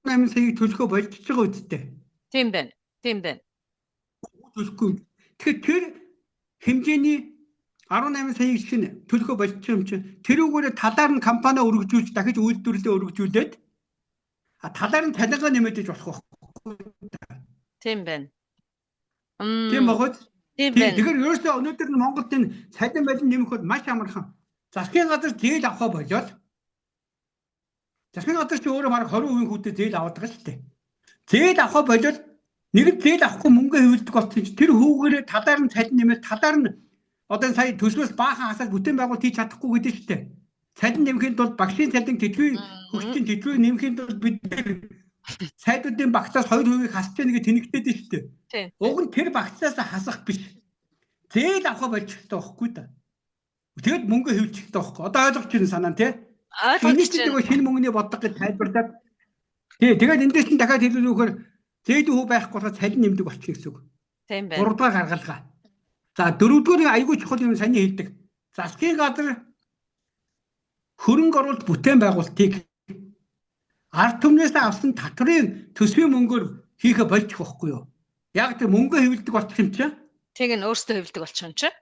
18 саяыг төлөхөө болчихж байгаа үсттэй. Тийм байна. Төлөхгүй. Тэгэхээр тэр хэмжээний 18 саяыг чинь төлөхөө болчих юм чинь тэрүүгээр талаар нь компани өргөжүүлж дахиж үйлдвэрлэлээ өргөжүүлээд талаар нь танилга нэмэгдэж болох байхгүй. Тийм байна. Тийм багт. Тэгэхээр ерөөсөө өнөөдөр нь Монголд энэ цалин балин нэмэхэд маш амархан. Засгийн газар зээл авахаа болоод засгийн газар ч өөрөө бараг 20% хүүтэй зээл аваад байгаа шүү дээ. Зээл авахаа болоод нэг зээл авахгүй мөнгө хэвлэдэг болсон чинь тэр хүүгээрээ талаар нь цалин нэмээд талаар нь одоо сая төсвөөс баахан хасаад бүтээн байгуулалт хийж чадахгүй гэдэг шүү дээ. Цалин нэмэхэд бол багшийн цалин тэтгэврийн хөгжлийн тэтгэврийг нэмэхэд бол бид сайдуудын багцаас 2% хасч яах гэж тэнэгтэй шүү дээ. Уг нь тэр багцаас хасах биш. Зээл авах болчихтой байхгүй да. Тэгэд мөнгө хэвлэжтэй байхгүй. Одоо ойлгож байна санаа нь тий. Ойлгож байна. Шинэ мөнгөний бодлого гэж тайлбарлаад тэгээд эндээс нь дахиад хэлүүлэхээр зээлийн хүү байхгүй болохоор цалин нэмдэг болчих гэсэн үг. Тийм байна. 3 дахь гаргалгаа. За 4-р айгүй чухал юм саний хэлдэг. Засгийн газар хөрөнгө оруулалт бүтээн байгуулалтыг ард түмнээс авсан татврын төсвийн мөнгөөр хийхэ болчих واخгүй юу? Яг тэр мөнгө хэвлэдэг болчих юм чинь. Тэг нь өөртөө хэвлэдэг болчих юм чинь.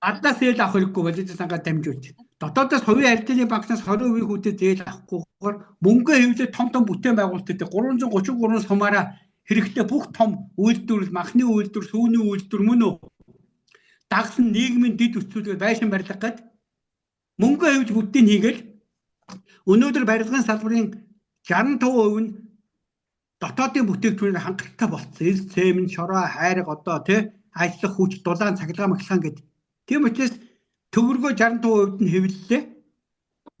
Аднаас зээл авах хэрэггүй болоод сангаа дамжуулж. Дотоодоос хувийн арилжааны банкнаас 20% хүүтэй зээл авахгүйгээр мөнгө хэвлээд том бүтээн байгуулалтад 333 сумаараа хэрэгтэй бүх том үйлдвэрлэл, махны үйлдвэр, сүүний үйлдвэр мөн үү? Дагсан нийгмийн дэд үтцүүдээр байшин барилга гээд мөнгө хэвж бүтэн хийгээл өнөөдөр барилгын салбарын 65% нь дотоодын бүтээгдэхүүнээр хангалттай болцсон. Эс цемент, шороо, хайрга одоо тий ажиллах хүч, дулаан, цахилгаан маглаан гэдэг. Тийм учраас төгрөгөө 65% нь хэвлэлээ.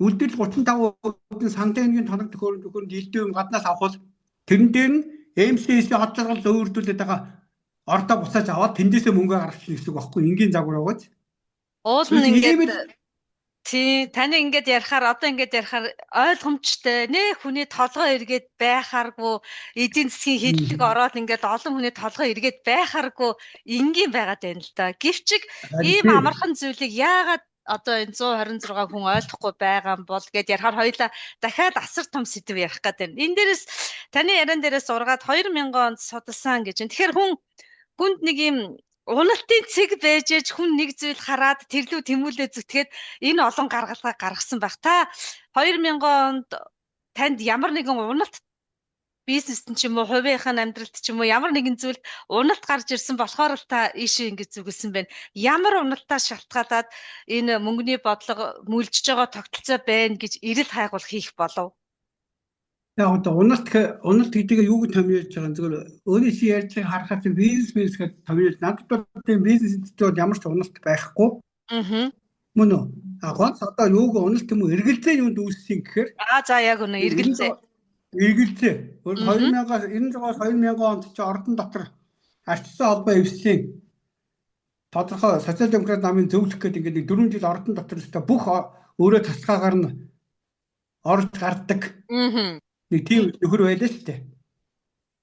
Үлдэл 35% нь сандыгийн тоног төхөөрөмж элдв гаднаас авах тэрэн дээр нь MCS-ийн хот жаргал өөрдүүлээд байгаа ордоо буцааж аваад тэндээсээ мөнгө гаргачихна гэсэн үг байхгүй энгийн загвар байгааз. Уул нь ингээд тий таны ингээд ярихаар одоо ингээд ярихаар ойлгомжтой нэ хүний толгой эргээд байхааргүй эдийн засгийн хилдэг ороод ингээд олон хүний толгой эргээд байхааргүй энгийн байгаад байна л да. Гэвчиг ийм амархан зүйлийг яагаад одоо энэ 126 хүн ойлгохгүй байгаа юм бол гэд ярихаар хоёлаа дахиад асар том сэдв ярих гэдэг. Энэ дээрээс таны яриан дээрээс ургаад 2000 онд судалсан гэж. Тэгэхээр хүнд нэг юм уналтын цэг байж ээж хүн нэг зүйл хараад тэрлүү тэмүүлээ зүтгээд энэ олон гаргалгаа гаргасан байх. Та 2000 онд танд ямар нэгэн уналт бизнест ч юм уу, хувийнхаа амьдралд ч юм уу ямар нэгэн зүйлд уналт гарч ирсэн болохоор л та ийшээ ингэж зүгэлсэн байна. Ямар уналтаас шалтгаалаад энэ мөнгөний бодлого мүлжж байгаа тогтолцоо байна гэж ирэл хайгуул хийх болов? Яг одоо уналт гэдгийг юу гэж томьёолж байгаа юм зөвхөн өөрийнхөө ярьж байгааг харахад бизнес гэж томьёолж надад бол тийм бизнесд ямар ч уналт байхгүй. Мөн үү? Ганц одоо юуг уналт юм уу эргэлзээ юунд үүссэн гэхээр за яг үнэ эргэлзээ. 1900-аас 2000 онд ч ордон дотор арчсан холбоо эвслийн тодорхой социал демократ намын зөвлөх гэдэг ингээд 4 жил ордон дотор бүх өөрөө тасгаагаар нь орж гардаг. Нэг тийм нөхөр байлаа шүү дээ.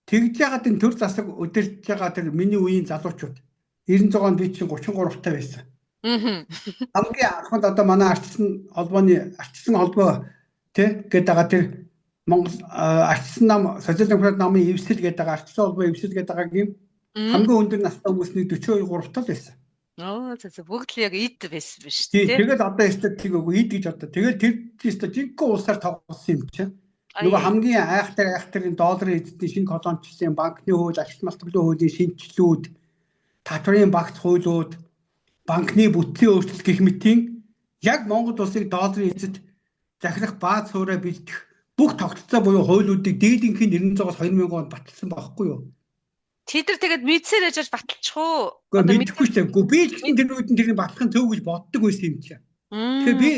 Тэгж яагаад энэ төр засаг өдөрж байгаа тэр миний үеийн залуучууд 96 онд би чинь 33 таа байсан. Хамгийн анхнд одоо манай арчсан холбоо гэдэг байгаа тэр Монгол арчсан нам социал демократ намын эвсэл гэдэг байгаа арчсан холбоо эвсэл гэдэг байгаа юм хамгийн өндөр настай хүмүүсний 42 3 тал байсан. Бүгд л яг ид байсан биш үү? Тэгээд одоо эстетик үгүй ид гэж одоо тэгээд тэр тест жинхэнэ улсаар тоглосон юм чинь. Нөгөө хамгийн айхтар долларын эзэдийн шинэ колончлын банкны хууль, ашигт малтгалын хуулийн шинжилгүүд, татврын багц хуулиуд, банкны бүтцийн өөрчлөлт гэх мэтийн яг Монгол улсыг долларын эзэд захирах бааз суурьа бэлдэх бүх тогтолцоо буюу хуулиудыг дээдийнхэн 1900-аас 2000 онд баталсан байхгүй юу? Тэд нар тэгээд мэдсээр яж баталчих уу? Одоо мэдэхгүй ч юм. Би ч гэсэн тэр үед нь тэрний батлахын төв гэж боддог байсан юм чинь. Тэгэхээр би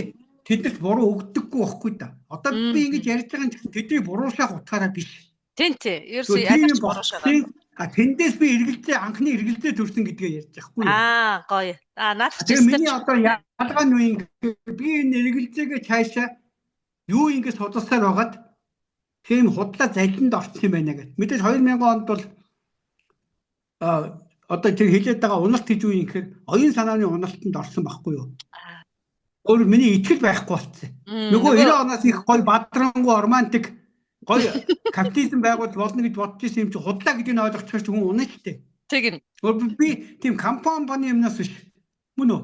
тэднэрт буруу өгдөггүй байхгүй да. Одоо би ингэж ярьж байгаа юм чинь тэдний буруушаах утгаараа биш. Тийм. Ерөөсөө яаж буруушаагаа. Тэндээс би анхны эргэлзээ төрсөн гэдгээ ярьж байхгүй юу? Гоё. Наад чи миний одоо ялгаа нь юу юм би энэ эргэлзээгээ цаашаа юу ингэж судалсаар байгаад тийм худлаа залинд орсон юм байна гэдэг. Мэдээж 2000 онд бол одоо тэр хэлээд байгаа уналт гэж юу юм гэхээр оюун санааны уналтанд орсон байхгүй юу? Өөр миний итгэл байхгүй болсон. Нөгөө 90 оноос их гой бадрангуй романтик гой капитализм байгуул болно гэж бодож ирсэн юм чи худлаа гэдгийг ойлгочих чинь хүн унаа штэ. Тэгнь. Би тийм компани юмнаас биш. Мөн үү?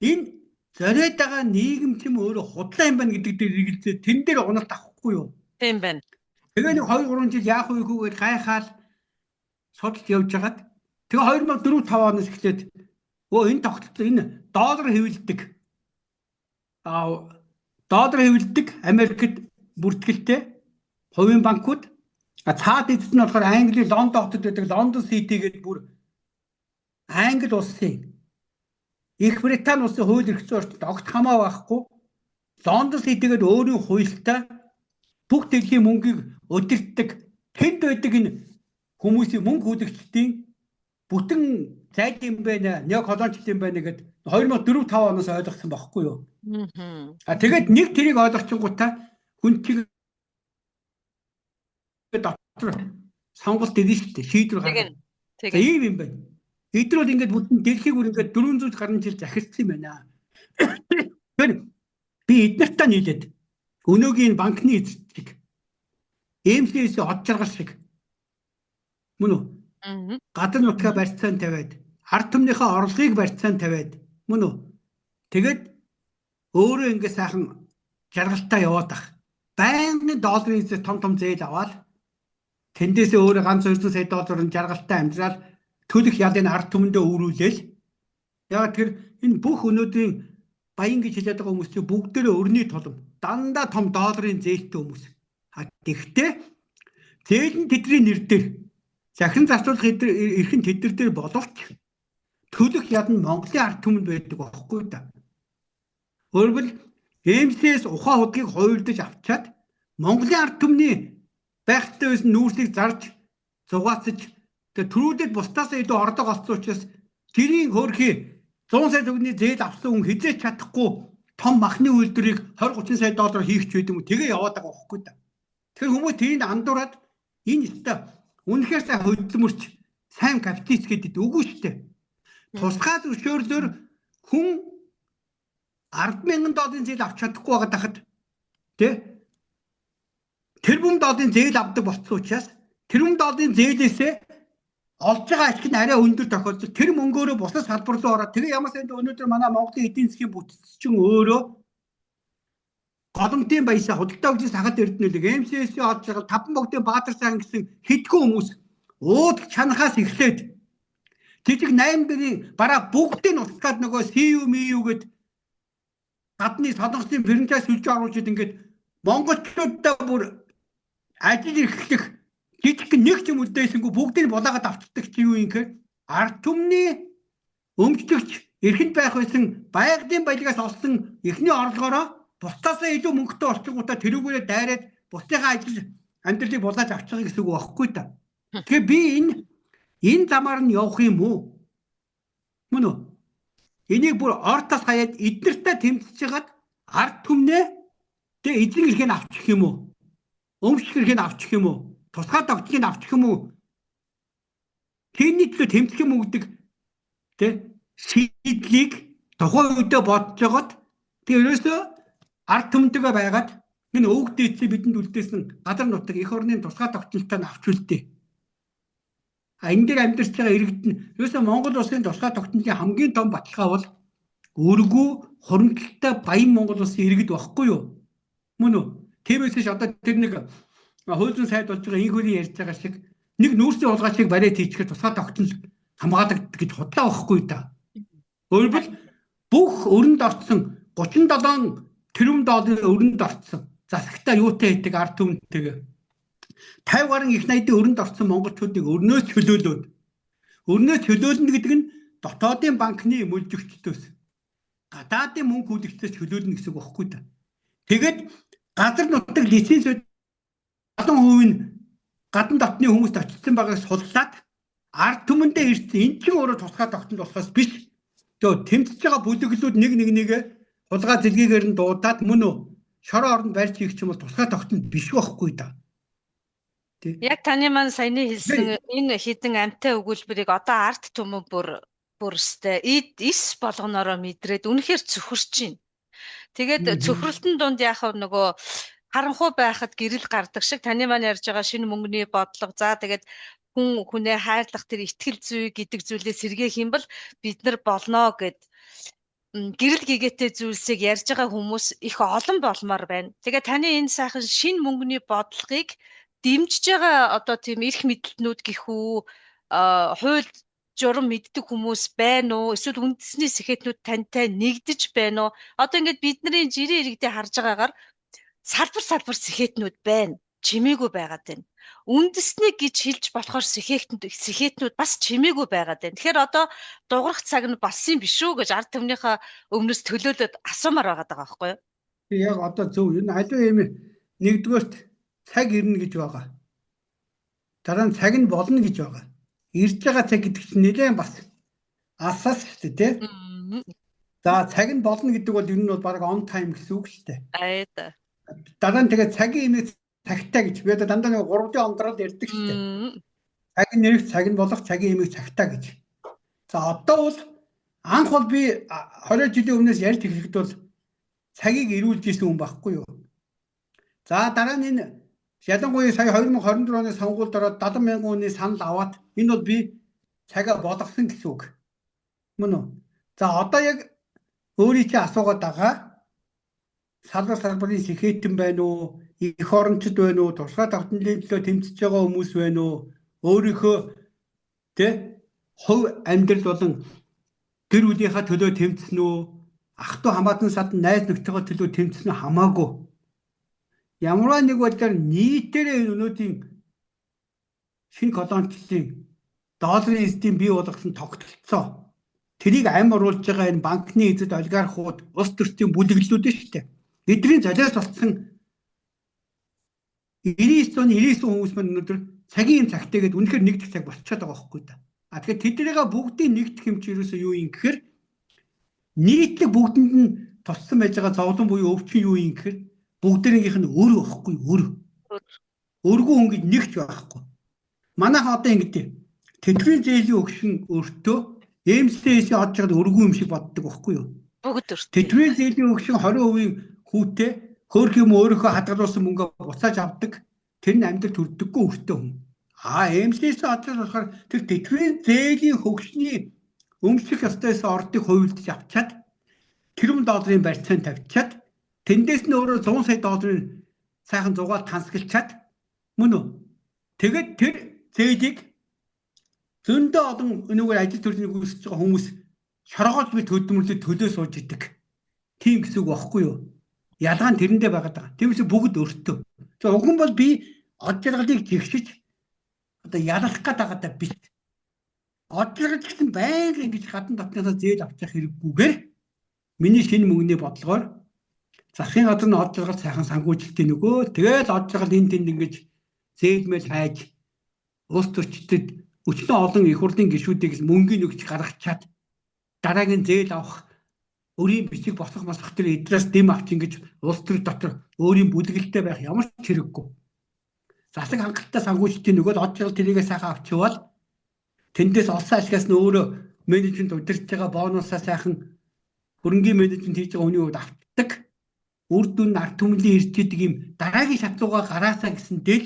Энэ зориод байгаа нийгэм тийм өөрөө худлаа юм байна гэдэг дээр эргэлзээ тэн дээр уналт авахгүй юу? Тийм байна. Тэгээ нэг 2 3 жил яах вэ хүүгээд гайхаал судалт явж хагаад тэгээ 2004 5 оноос эхлээд энэ тогтолцоо энэ доллар хэвлэдэг Америкт бүртгэлтэй хувийн банкуд цаад эзэд нь болохоор Английн Лондон хотод байдаг Лондон Сити гэдэг бүр Англи улсын Их Британи улсын хууль эрх зүйн орчинд огт хамаа байхгүй Лондон Ситигээд өөрийн хуультай бүх дэлхийн мөнгийг удирддаг тэнд байдаг энэ хүмүүсийн мөнгө хүлэгчдийн бүтэн зайд юм байна, неоколоничлт юм байна гэд 2004 5 оноос ойлгосон байхгүй юу? Тэгээд нэг тэрийг ойлгочингуудаа хүн чиг дотор сонголт өгнө шүү дээ. Шийдвэр гаргана. За ийм юм байна. Эдгээр бол ингээд бүтэн дэлхийг бүр ингээд 400 гаруй жил захирсан юм байна. Тэгэхээр би эднэртээ нийлээд өнөөгийн банкны эзэг МСС-ийн од жаргал шиг мөн үү? Гадар нутгаа барьцаан тавиад, ард түмнийхээ орлогыг барьцаан тавиад, мөн үү? Тэгээд өөрөө ингэ сайхан жаргалтаа яваад ах. Байнгын долларын эзэс том зээл аваад тэндээсээ өөрөө ганц 200 сая долларын жаргалтаа амжираад төлөх ялын ард түмэндээ өрүүлээл. Яг тэр энэ бүх өнөөдрийн баян гэж хэлээд байгаа хүмүүс чинь бүгдээрээ өрний толом дандаа том долларын зээлтэй хүмүүс. Тэгвэл зээл нь тэдний нэр дээр захин зарцуулах эрхэн тэдэр дээр боловч төлөх яд нь Монголын ард түмэнд байдаг байхгүй да. Өөрөвл МСС ухаан худгийг хуйлдаж авчаад Монголын ард түмний байхтай байсан нүүрсийг зарж зугаацж тэгээ төрүүлээд бусдаасаа илүү ордог олцсон учраас тэрийн хөрхий 100 сая төгрөгийн зээл авсан хүн хизээж чадахгүй том махны үйлдвэрийг 20 30 сая доллар хийх ч байд юм. Тэгээ яваад байгаа байхгүй да. Тэгэхээр хүмүүс тэрийг андуураад энэ өстой үнэхээр сайн хөдөлмөрч сайн капиталист гэдэг үгүй шүү дээ. Тусгай зөвшөөрлөөр хүн 10,000 долларын зээл авч чадахгүй байгаа дахад тэрбум долларын зээл авдаг болсон учраас тэрбум долларын зээлээсээ олж байгаа ашиг нь арай өндөр тохиолдол. Тэр мөнгөөрөө бусад салбар руу ороод тэгээ ямар санд өнөөдөр манай Монголын эдийн засгийн бүтцчин өөрөө голомтын баясаа худалдаа хөгжлийн сахад эрдэнэлэг МСС олж байгаа таван богдын Баатар сайхан гэсэн хэдхэн хүмүүс уудал чанахаас эхлээд жижиг 8 бэрийн бараа бүгдийг устгаад нөгөө CU MU гэд гадны солонгосын франчайз сүлж оруулж ингээд монголчуудаа бүр ажил эрхлэх жижиг нэг ч юм үлдээсэнгүү бүгдийг булаагаад авчдаг чи юу юм гэхээр ард түмний өмчлөгч эрхэнд байх байсан байгалийн баялагаас олсон эхний орлогоороо бусдаасаа илүү мөнгөтэй олчгуудаа тэрүүгээрээ дайраад бусдынхаа ажил амьдралыг булааж авч байгаа гэсэн үг байхгүй та. Тэгэхээр би энэ замаар нь явах юм уу? Мөн үү? Энийг бүр ортоос хаяад эднэртээ тэмцэж хагаад ард түмнээ тэгээ эзэн эрхийг авчих юм уу? Өмчлөх эрхийг авчих юм уу? Тусгай тогтцыг авчих юм уу? Тэрний төлөө тэмцэх юм уу гэдэг тэ шийдлийг тухайн үедээ бодож байгаад тэгээ ерөөсөө ард түмэнтэйгээ байгаад энэ өвөг дээдсээ бидэнд үлдээсэн газар нутаг эх орны тусгай тогтнолтой нь авч үлдээ. Энэ дээр амьдарч байгаа иргэд нь ерөөсөө Монгол улсын тусгай тогтнолын хамгийн том баталгаа бол өргөө хуримтлалтай баян Монгол улсын иргэд байхгүй юу? Мөн үү? Тиймээс ч одоо тэр нэг хууль зүйн сайд болж байгаа энэ хөрийн ярьж байгаа шиг нэг нүүрсийн улгаачийг бариад хийчихээр тусгай тогтнол хамгаалагддаг гэж худлаа байхгүй да. Өөрөлд бүх өрөнд орсон 37 тэрбум долларын өрөнд орсон засагтаа юутай хийдэг ард түмэнтэйгээ 50 гаруй их найдын өрөнд орсон монголчуудыг өрнөөс чөлөөлнө гэдэг нь дотоодын банкны мөлжигчдөөс гадаадын мөнгө хүлэгчдээс чөлөөлнө гэсэн үг байхгүй да. Тэгээд газар нутаг лицензүүд 70% нь гадна дотны хүмүүст очсон байгааг суллаад ард түмэндээ ирсэн эн чинь өөрөө тусгай тогтнол болохоос биш. Тэгээд тэмцэж байгаа бүлэглүүд нэг хулгай зэлгээгээр нь дуудаад мөн үү шороо оронд барьж хийх юм бол тусгай тогтнол биш байхгүй да. Яг таны маань саяны хэлсэн энэ хідэн амтай өгүүлбэрийг одоо ард түмэн бүрстэй эс болгоноороо мэдрээд үнэхээр цөхөрч байна. Тэгээд цөхрөлтөн дунд яхав нөгөө харанхуй байхад гэрэл гардаг шиг таны маань ярьж байгаа шинэ мөнгөний бодлого за тэгээд хүнээ хайрлах тэр итгэл зүй гэдэг зүйлээ сэргээх юм бол бид нар болно гэд гэрэл гэгээтэй зүйлсийг ярьж байгаа хүмүүс их олон болмоор байна. Тэгээд таны энэ сайхан шинэ мөнгөний бодлогыг дэмжиж байгаа одоо тийм эрх мэдлтнүүд гэхүү хууль журам мэддэг хүмүүс байна уу? Эсвэл үндэсний сэхэтнүүд тантай нэгдэж байна уу? Одоо ингээд бидний жирийн иргэдээ харж байгаагаар салбар сэхэтнүүд байна. Чимээгүй байгаад байна. Үндэсний гэж хэлж болохоор сэхэтнүүд бас чимээгүй байгаад байна. Тэгэхээр одоо дуурах цаг нь болсон юм биш үү гэж ард түмнийхээ өмнөөс төлөөлөд асуумаар байгаа даа байхгүй юу? Яг одоо зөв. Энэ аливаа юм нэгдүгээрт цаг ирнэ гэж байгаа. Дараа нь цаг нь болно гэж байгаа. Ирж байгаа цаг гэдэг чинь нэлээд бас асаас шүү дээ, тий? За цаг нь болно гэдэг бол ер нь бол баг on time гэсэн үг шүү дээ. Аа. Дараа нь тэгээд цагийн имийг цагтаа гэж би одоо дандаа нэг 3D ондроод ярьдаг шүү дээ. Цаг нь нэрх цаг нь болох цагийн имийг цагтаа гэж. За одоо бол анх бол би 20 жилийн өмнөөс ярьж эхлэхэд бол цагийг эрүүлж ирсэн хүн байхгүй юу? За дараа нь энэ ялангуяа сая 2024 оны сонгуульд ороод 70,000 хүний санал аваад энэ бол би цагаа болгосон гэсэн үг. Мөн үү? За одоо яг өөрийнхөө асуугаад байгаа салбарын сэхэтэн байна уу? Эх орончид байна уу? Тусгай тогтнолын төлөө тэмцэж байгаа хүмүүс байна уу? Өөрийнхөө хувь амьдрал болон гэр бүлийнхаа төлөө тэмцэн үү? Ах トゥ хамаатан садан найз нөхдөйгөө төлөө тэмцэн хамаагүй. Ямар нэг байдлаар нийтээрээ өнөөдрийн шинэ колоничлалын долларын эзэдийн бий болгосон тогтолцоо тэрийг амь оруулж байгаа энэ банкны эзэд олигархууд улс төрчдийн бүлэглэлүүд шүү дээ. Эдгээр залиас болсон 99 оны 99 хүмүүс маань өнөөдөр цагийн цагтайгээд үнэхээр нэгдэх цаг болчиход байгаа байхгүй да. А тэгэхээр тэднийг бүгдийг нэгдэх юм чи ерөөсөө юу юм гэхээр нийтлэг бүгдэнд нь туссан байж байгаа зовлон буюу өвчин юу юм гэхээр бүгдээрийнх нь өр байхгүй өр. Өргөө хүн гэж нэгч байхгүй. Манайх одоо ингэдэй. Тэтгэврийн зээлийн өгшин өртөө МСС одж байгаа өргөө юм шиг боддог байхгүй юу? Бүгд өртөө. Тэтгэврийн зээлийн өгшин 20% хүүтэй хөөх юм өөрийнхөө хадгалуулсан мөнгөө буцааж авдаг. Тэр нь амьдрал төрдөггүй өртөө хүн. МС-ээс одлол болохоор тэр тэтгэврийн зээлийн хөгжлийн өмчлөх ёстойс ордыг хувилдаж авчаад $1 барьцаанд тавьчаад тэндээс нь өөрөө $100 сая сайхан зугаал тансаглчаад мөн үү. Тэгээд тэр зээлийг зөндөө олон өнөөгөр ажил төрлийн үүсэж байгаа хүмүүс шоргоолж би төдөлмөрлөд төлөө сууж идэг. Тийм гэсэн үг байхгүй юу? Ялгаа нь тэрэндээ байгаа. Тиймээс бүгд өртөө. За уг нь бол би од жаргалыг жигшиж одоо ялах гэдэг бит. Од жаргал гэсэн байнга ингэж гадна дотноосоо зээл авчих хэрэггүйгээр миний шинэ мөнгөний бодлогоор засгийн газар нь од жаргал сайхан сангуужилтын нөгөө тэгэл од жаргал энэ тэнд ингэж зээлмэл хайж улс төрчдөд өчнөө олон их хурлын гишүүдийг мөнгөний өгч гаргачаад дараагийн зээл авах өөрийн бичиг босгох тэр эдрээс дэм авч ингэж улс төр дотор өөрийн бүлгэлтэй байх ямар ч хэрэггүй. Засаг хангалттай сангуужилтын нөгөө од жаргал тэрийгээ сайхан авчвал тэндээс олсон ашигаас нь өөрөө менежмент удирдах байгаа бонусаа сайхан хөрөнгийн менежмент хийж байгаа хүний хувьд автдаг. Үр дүн ард түмний ирж идэг юм дараагийн шатлууга гараасаа гэсэндээ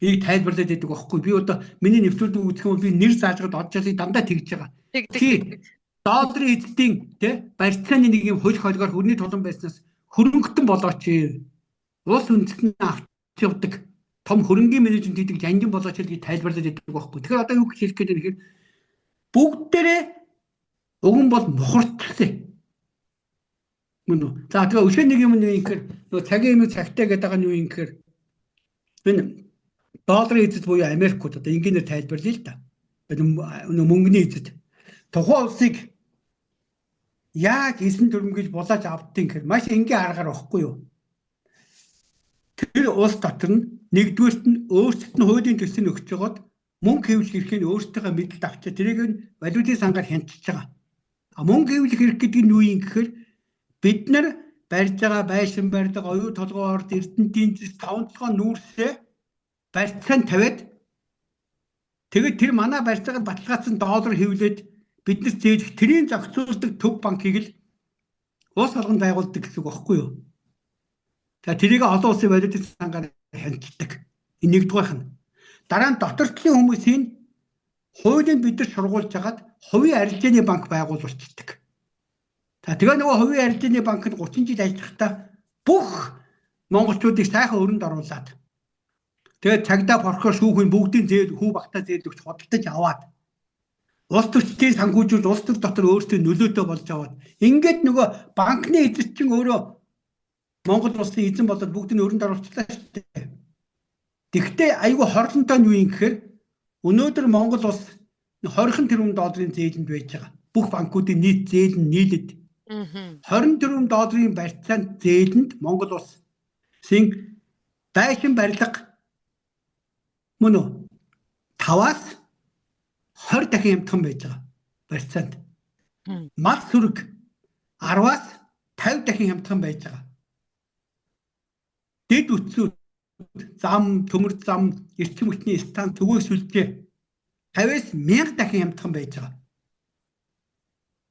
энийг тайлбарлаад байдаг байхгүй. Би одоо миний нэвтрүүлэг үзэх юм бол би нэр заажгаад од жаргалыг дандаа тэгж байгаа. Долларын эзэдийн барьцааны нэг юм хөл холгоор хөрний тулан байснаас хөрөнгөтөн болооч. Улс үндэст нь авч явдаг том хөрөнгийн менежмент хийдэг жанжин болооч гэж тайлбарлаад байдаг байхгүй. Тэгэхээр одоо юу гэж хэлэх гээд байна гэхээр бүгдээрээ уг нь бол мухарцлаа. Мөн үү. За тэгээ өшөө нэг юм нь юу юм гэхээр нөгөө цагийн юм цагтай гэдэг байгаа нь юу юм гэхээр энэ долларын эзэд буюу Америкууд одоо энгийнээр тайлбарлая л да. Мөнгөний эзэд тухайн улсыг яг эзэн дүрмгэж булааж авдгийг гэхээр маш энгийн аргаар واخгүй юу. Тэр улс дотор нь нэгдүгээрт нь өөрсдөд нь хуулийн төсөл өгч жагаад мөнгө хэвлэх эрхийг өөртөөгөө мэдэлд авчаа тэрийг нь валютын сангаар хянчиж байгаа. Мөнгө хэвлэх эрх гэдэг нь юу юм гэхээр бид нар барьж байгаа байшин барилга, оюу толгой орд эрдэнтийн зэс 5 нүүрсээ барьцаанд тавиад тэгээд тэр манай барьцаагаар баталгаажсан доллар хэвлээд биднес зээлэх тэрийн зохицуулдаг төв банкыг л улс алган байгуулдаг гэсэн үг байхгүй юу? За тэрийг олон улсын валютын сангаар хянчдаг. Энэ нэгдүгээрх нь. Дараа нь доторчлын хүмүүсийн хуулийг бид нар сургуулж хагаад хувийн арилжааны банк байгуулчихдаг. За тэгээ нөгөө хувийн арилжааны банкнд 30 жил ажиллахдаа бүх монголчуудыг сайхан өрөнд оруулаад тэгээд цагдаа порхоор шүүхийн бүгдийн зээл хүү багтаа зээл өгч худалдаж аваад улс төрчдийн санхүүжүүл улс төр дотор өөрсдөө нөлөөтэй болж аваад ингээд нөгөө банкны эзэс чинь өөрөө Монгол улсын эзэн болоод бүгдийг өрөнд оруулчихлаа шүү дээ. Тэгвэл айгүй хорлонтой нь юу юм гэхээр өнөөдөр Монгол улс $20 тэрбум зээлэнд байж байгаа. Бүх банкуудын нийт зээл нь нийлээд $20 тэрбум барьцаанд зээлэнд Монгол улсын байшин барилга мөн үү 5-аас 20 дахин хямдхан байж байгаа барьцаанд. Мал сүрэг 10-аас 50 дахин хямдхан байж байгаа. Дэд үтсүүд зам, төмөр зам, эрчим хүчний стан төгөөс үлдээ 50-аас 1000 дахин хямдхан байж байгаа.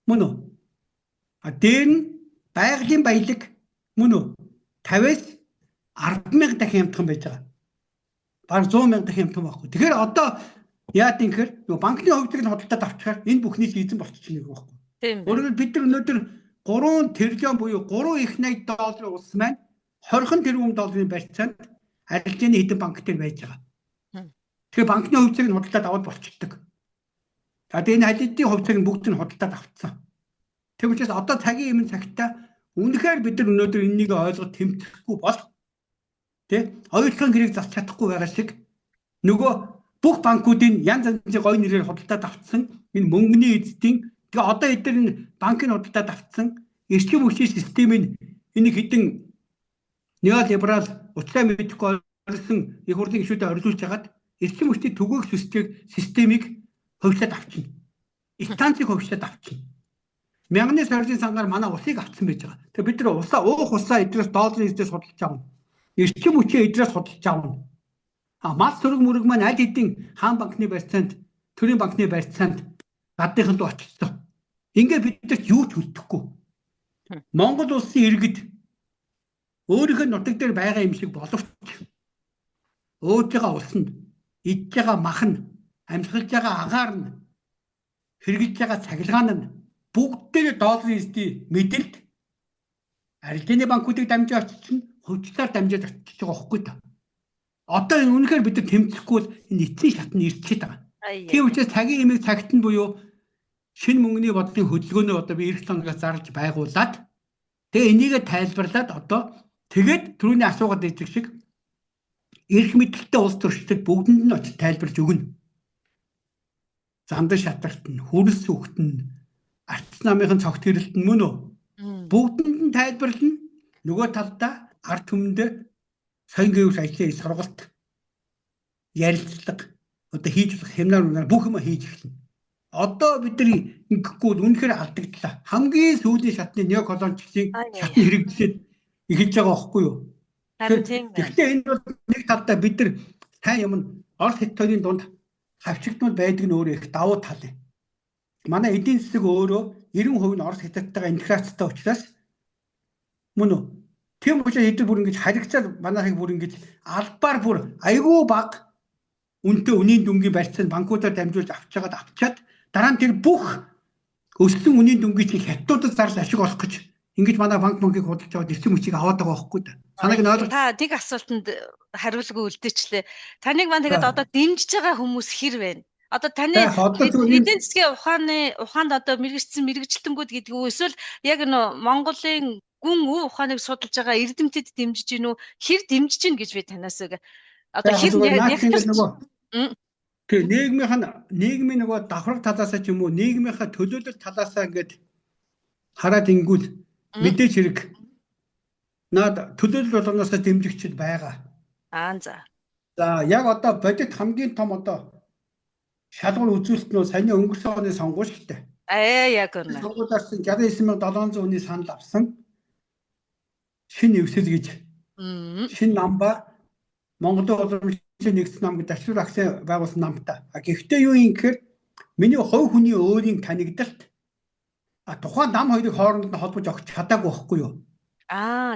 Мөн үү? Дээр нь байгалийн баялаг мөн үү? 50-аас 100000 дахин хямдхан байж байгаа. Бараг 100,000 дахин хямдхан байхгүй. Тэгэхээр одоо яа гэхээр нөгөө банкны хувьдлыг нь худалдаад авчихаар энэ бүхний эзэн болчихно гэх байхгүй. Өөрөөр бид нар өнөөдөр 3 тэрлион буюу 3 их $80 улс маань $20 тэрбум барьцаанд арилжааны хэдэн банк дээр байж байгаа. Тэгэхээр банкны хувьцааг нь худалдаад аваад болчихдог. За тэгээ энэ алидийн хувьцааг нь бүгд нь худалдаад авцсан. Тэг учраас одоо цагийн юм цагтаа үнэхээр бид нар өнөөдөр энэнийг ойлгож тэмцэхгүй бол оюутлын гэрээг зарч чадахгүй байгаа шиг нөгөө бүх банкуудын янз янзын гоё нэрээр худалдаад авцсан энэ мөнгөний эзэдийн тэгээ одоо эдгээр банкыг худалдаад авцсан эрчим хүчний системийн энэ хэдэн неолиберал уцаа мэдэхгүй орилсон их хурлын гишүүдэд орилуулж хагаад эрчим хүчний төгөөх системийг хувьчаад авчихна. Станцыг хувьчаад авчихна. Мянганы сорилын сангаар манай усыг авцсан байж байгаа. Тэгээ бид нар уух усаа эдрээс долларын эзэдээс худалдаж авна. Эрчим хүчээ эдрээс худалдаж авна. Мал сүрэг мөрөг маань аль хэдийн хаан банкны барьцаанд, төрийн банкны барьцаанд гадныхан руу очсон. Ингээ бидэрт юу ч үлдэхгүй. Монгол улсын иргэд өөрийнхөө нутаг дээр байгаа юм шиг боловч өөж байгаа улсанд идж байгаа мах нь, амьсгалж байгаа агаар нь, хэрэгж байгаа цахилгаан нь бүгдээ долларын эзний мэдэлд арилжааны банкуудыг дамжиж очиж хувьчлаар дамжиж очиж байгаа байхгүй та. Одоо энэ үнэхээр бид нар тэмцэхгүй бол энэ эцсийн шат нь ирчээд байгаа. Тийм учраас цагийн эмийг цагт нь буюу шинэ мөнгөний бодлогын хөдөлгөөнөө одоо би эх тоноос зарлж байгуулад тэгээ энийгээ тайлбарлаад одоо тэгээд түрүүний асуугаад ирдэг шиг эрх мэдэлтэй улс төрчдөд бүгдэнд нь очиж тайлбарж өгнө. Зандан шатарт нь, хүрс үхт нь, арц намынхын цогт хэрэлт нь мөн үү? Бүгдэнд нь тайлбарлана. Нөгөө талдаа ард түмэндээ соён гэвс ажлын сургалт, ярилцлага одоо хийж болох семинар бүх юм хийж эхэлнэ. Одоо бидний ингэхгүй үнэхээр алдагдлаа. Хамгийн сүүлийн шатны неоколоничлын шатны хэрэгжлээд эхэлж байгаа байхгүй юу? Гэхдээ энэ бол нэг талдаа бид нар сайн юм нь Орос Хятадын дунд хавчигдмал байдаг нь өөрөө их давуу тал юм. Манай эдийн засаг өөрөө 90% нь Орос Хятадтайгаа интеграцтай учраас мөн үү? Тийм учраас эдгээр бүр ингэж харигцаар манайхыг бүр ингэж албаар бүр айгүй баг үнэтэй үнийн дүнгийн барьцаанд банкудаар дамжуулж авчаад дараа нь тэр бүх өссөн үнийн дүнгийн чинь хятадуудад зарлал ашиг олох гэж ингэж манай банкыг худалдаж аваад эрчим хүчийг аваад байгаа байхгүй да. Санааг нь ойлгох. Та нэг асуултанд хариулгүй үлдээчлээ. Таныг маань тэгээд одоо дэмжиж байгаа хүмүүс хэр вэ? Одоо таны эдийн засгийн ухаанд одоо мэрэгчсэн мэрэгчлэнгүүд гэдэг үү эсвэл яг нөө Монголын гүн өв ухааныг судалж байгаа эрдэмтэд дэмжиж гин үү? Хэр дэмжиж гин гэж би танаас үг. Одоо хэр нийгмийн нөгөө давхраг талаасаа ч юм уу нийгмийнхаа төлөөлөл талаасаа ингээд хараад ингүүл мэдээж хэрэг наад төлөөлөл болгоноос дэмжигчд байгаа. За. За яг одоо бодит хамгийн том одоо шалгуур үзүүлэлт нь саяны өнгөрсөн оны сонгуул шүү дээ. Яг үнэ. Сонгуулиас 69700 хүний санал авсан шинэ өвсөл гэж шинэ намба Монголын уламжлалын нэгдсэн нам гэдэг ашиг аксын байгуулсан намтай. Гэхдээ юу юм гэхээр миний хувь хүний өөрийн танигдалт тухайн нам хоёрыг хооронд нь холбож өгч чадаагүй байхгүй юу?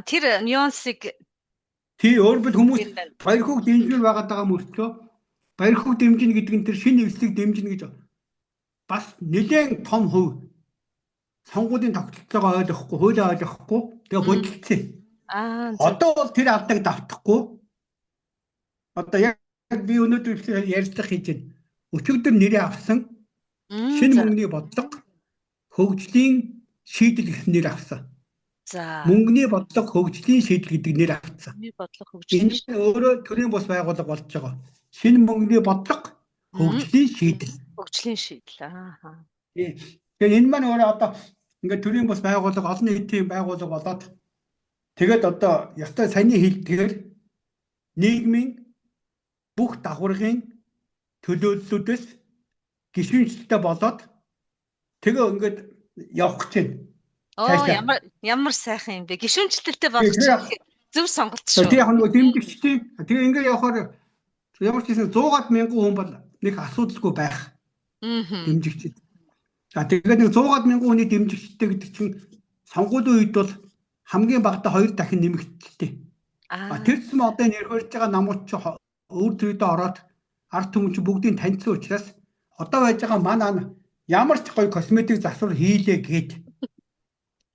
Тэр нюансыг өөрөөр хүмүүс баяр хөг дэмжмээр байгаа мөртлөө баяр хөг дэмжинэ гэдэг нь тэр шинэ эвслийг дэмжинэ гэж бас нэлээд том хувь сонгуулийн тогтолцоогоо ойлгохгүй, хуулиа ойлгохгүй тэгээ бодолцсон. Одоо бол тэр алдааг давтахгүй. Одоо яг би өнөөдөр ярилцлага хийж байна. Өчигдөр нэрээ авсан шинэ мөнгөний бодлого хөгжлийн шийдэл гэсэн нэр авсан. Мөнгөний бодлого хөгжлийн шийдэл гэдэг нэр авсан. Энэ өөрөө төрийн бус байгууллага болж байгаа. Шинэ мөнгөний бодлого хөгжлийн шийдэл. Тэгээ энэ маань өөрөө одоо ингээд төрийн бус байгууллага олон нийтийн байгууллага болоод тэгээд одоо ёстой саяны хэлдгээр нийгмийн бүх давхаргын төлөөллүүдээс гишүүнчлэлтэй болоод тэгээ ингээд явах гэж байна. Ямар сайхан юм бэ? Гишүүнчлэлтэй болох зөв сонголт шүү. Тэгээ яг нэг дэмжигчтэй тэгээ ингээд явахаар ямар ч гэсэн 100,000 хүн бол нэг асуудалгүй байх. Дэмжигчд. Тэгээд нэг 100,000 хүний дэмжигчтэй гэдэг чинь сонгуулийн үед бол хамгийн багадаа 2 дахин нэмэгдэлтэй. Тэр ч одоо энэ эрхэлж байгаа намууд ч өөр төрөйдөө ороод ард түмэн ч бүгдийг таньсан учраас одоо байж байгаа манай ямар ч гоё косметик засвар хийлээ гээд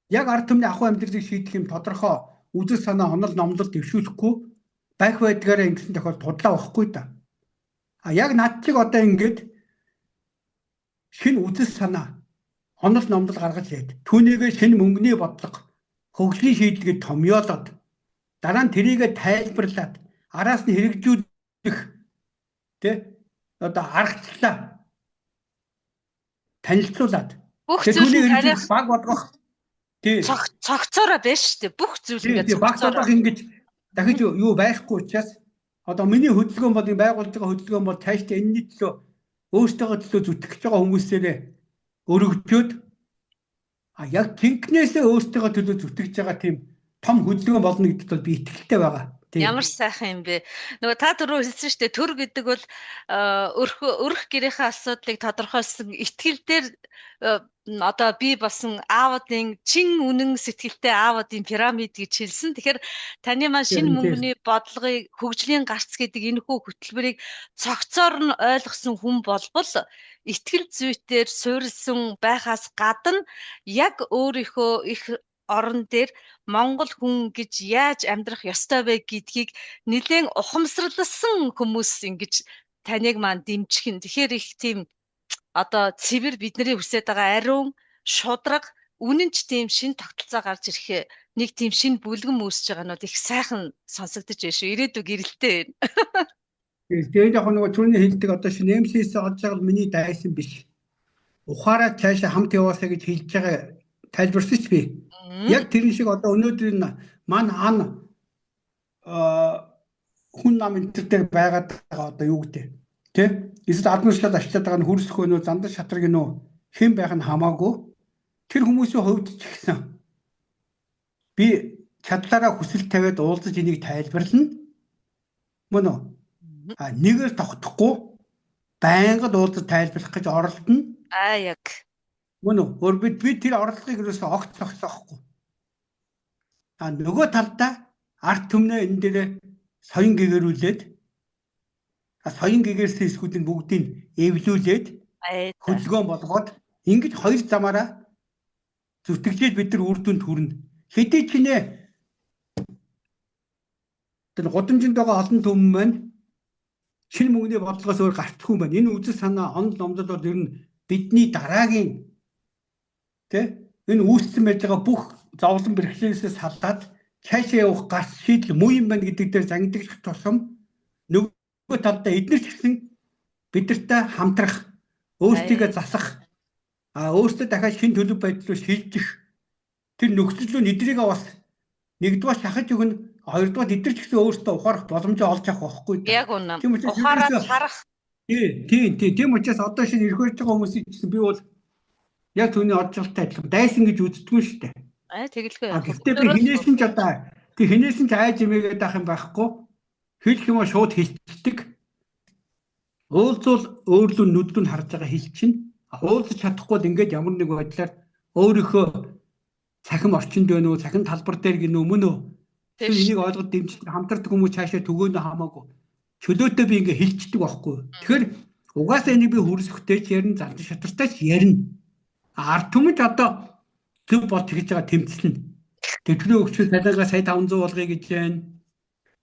яг ард түмний ахуй амьдралыг шийдэх юм тодорхой үзэл санаа онол номлол дэвшүүлэхгүй байх байдгаараа ингэсэн тохиолдолд худлаа байхгүй да. Яг над чиг одоо ингээд шинэ үзэл санаа онол номлол гаргаж ирээд түүнийгээ шинэ мөнгөний бодлого хөгжлийн шийдэлгээд томьёолоод дараа нь тэрийгэ тайлбарлаад араас нь хэрэгжүүлэх одоо аргачлалаа танилцуулаад бүх зүйлийг баг болгох цогцоороо байна шүү дээ. Бүх зүйл ингээд баг болгох ингэж дахиж юу байхгүй учраас одоо миний хөдөлгөөн бол байгуулж байгаа хөдөлгөөн бол цаашдаа энэний төлөө өөртөөгөө төлөө зүтгэж байгаа хүмүүсээрээ өргөжөөд яг тэнхнээсээ өөртөөгөө төлөө зүтгэж байгаа тийм том хөдөлгөөн болно гэдэгт бол би итгэлтэй байгаа. Ямар сайхан юм бэ. Нөгөө та түрүү хэлсэн шүү дээ. Төр гэдэг бол өрх гэрийнхээ асуудлыг тодорхойлсон итгэл дээр одоо би болсон аавуудын чин үнэн сэтгэлтэй аавуудын пирамид гэж хэлсэн. Тэгэхээр таны маань шинэ мөнгөний бодлогыг хөгжлийн гарц гэдэг энэхүү хөтөлбөрийг цогцоор нь ойлгосон хүн болбол итгэл зүйтээр суурилсан байхаас гадна яг өөрийнхөө их орон дээр Монгол хүн гэж яаж амьдрах ёстой вэ гэдгийг нэлээд ухамсарласан хүмүүс ингэж таныг маань дэмжих нь. Тэгэхээр их тийм одоо цэвэр бидний хүсэж байгаа ариун шудраг үнэн ч тийм шин тогтолцоо гарч ирэх нэг тийм шин бүлгэн үүсэж байгаа нь их сайхан сонсогдож байна шүү. Ирээдүг гэрэлтэй байна. Тэгээд яг нөгөө түрүүний хэлдэг одоо шинэ MCS олж байгаа миний дайсан биш. Ухаараа цаашаа хамт яваасаа гэж хэлж байгаа тайлбарсан ч би. Яг тэрэн шиг одоо өнөөдөр мань ан хүн нам энэ төр байгаад байгаа одоо юу гэдэг. Тэ? Эсвэл администрацид ажиллаад байгаа нь хөрсөхөө нөө зандан шатраг нөө хэн байх нь хамаагүй. Тэр хүмүүсийн хувьд ч гэсэн би чадлаараа хүсэл тавиад уулзаж энийг тайлбарлана. Мөн үү? Нэгээр тогтохгүй байнгад уулзаж тайлбарлах гэж оролдоно. Яг. Мөн үү? Өөр би тэр орлогыг юусоо огт зогсоохгүй. Нөгөө талдаа арт түмнээ энэ дээр соён гэгэрүүлээд соён гэгэрсэн эсгүүдийн бүгдийг эвлүүлээд хөдөлгөөн болгоод ингэж хоёр замаараа зүтгэжээд бид нар үр дүнд хүрнэ. Хэдий ч нэ тэр годамжинд байгаа олон түмэн маань шинэ мөнгөний бодлогоос өөр гарцгүй юм байна. Энэ үзэл санаа онл номдод бол ер нь бидний дараагийн энэ үүссэн байж байгаа бүх зовлон бэрхшээлээс салаад цаашаа явах гарц шийдэл муу юм байна гэдэг дээр зангидах тусам нөгөө талдаа эдгээр ч гэсэн бидэртэй хамтрах, өөрсдийгөө засах, өөрсдөө дахиад шинэ төлөв байдал руу шилжих тэр нөхцөл рүү эдрийг бас нэгдүгээр шахаж өгнө, хоёрдугаар эдгээр ч гэсэн өөрсдөө ухаарах боломжоо олж авах байхгүй. Яг үнэ. Ухаараад харах. Тийм учраас одоо шинэ ирэх байж байгаа хүмүүсийн чинь би бол яг түүний оджолтой адилхан дайсан гэж үздэггүй шүү дээ. Тэгэлгүй. Гэхдээ би хинээсэн ч одоо хинээсэн ч айж имээгээд ах юм байхгүй. Хэлэх юм шууд хэлцдэг. Уулзвал өөрлөө нүдлүн харж байгаа хэлчин. Уулзах чадахгүй л ингээд ямар нэг байдлаар өөрийнхөө цахим орчинд байна уу, цахим талбар дээр гинөө мөн үү? Энийг ойлгоод дэмжиж хамтардаг хүмүүс цаашаа төгөөнө хамаагүй. Чөлөөтэй би ингээд хэлцдэг байхгүй. Тэгэхээр угаасаа энийг би хүрсэхтэй ч ярина, зандан шатартай ч ярина. Ард түмэд одоо зөв болж хийж байгаа тэмцэл нь. Тэтгэврийн өгчл цалингаа сая 500 болгоё гэж байна.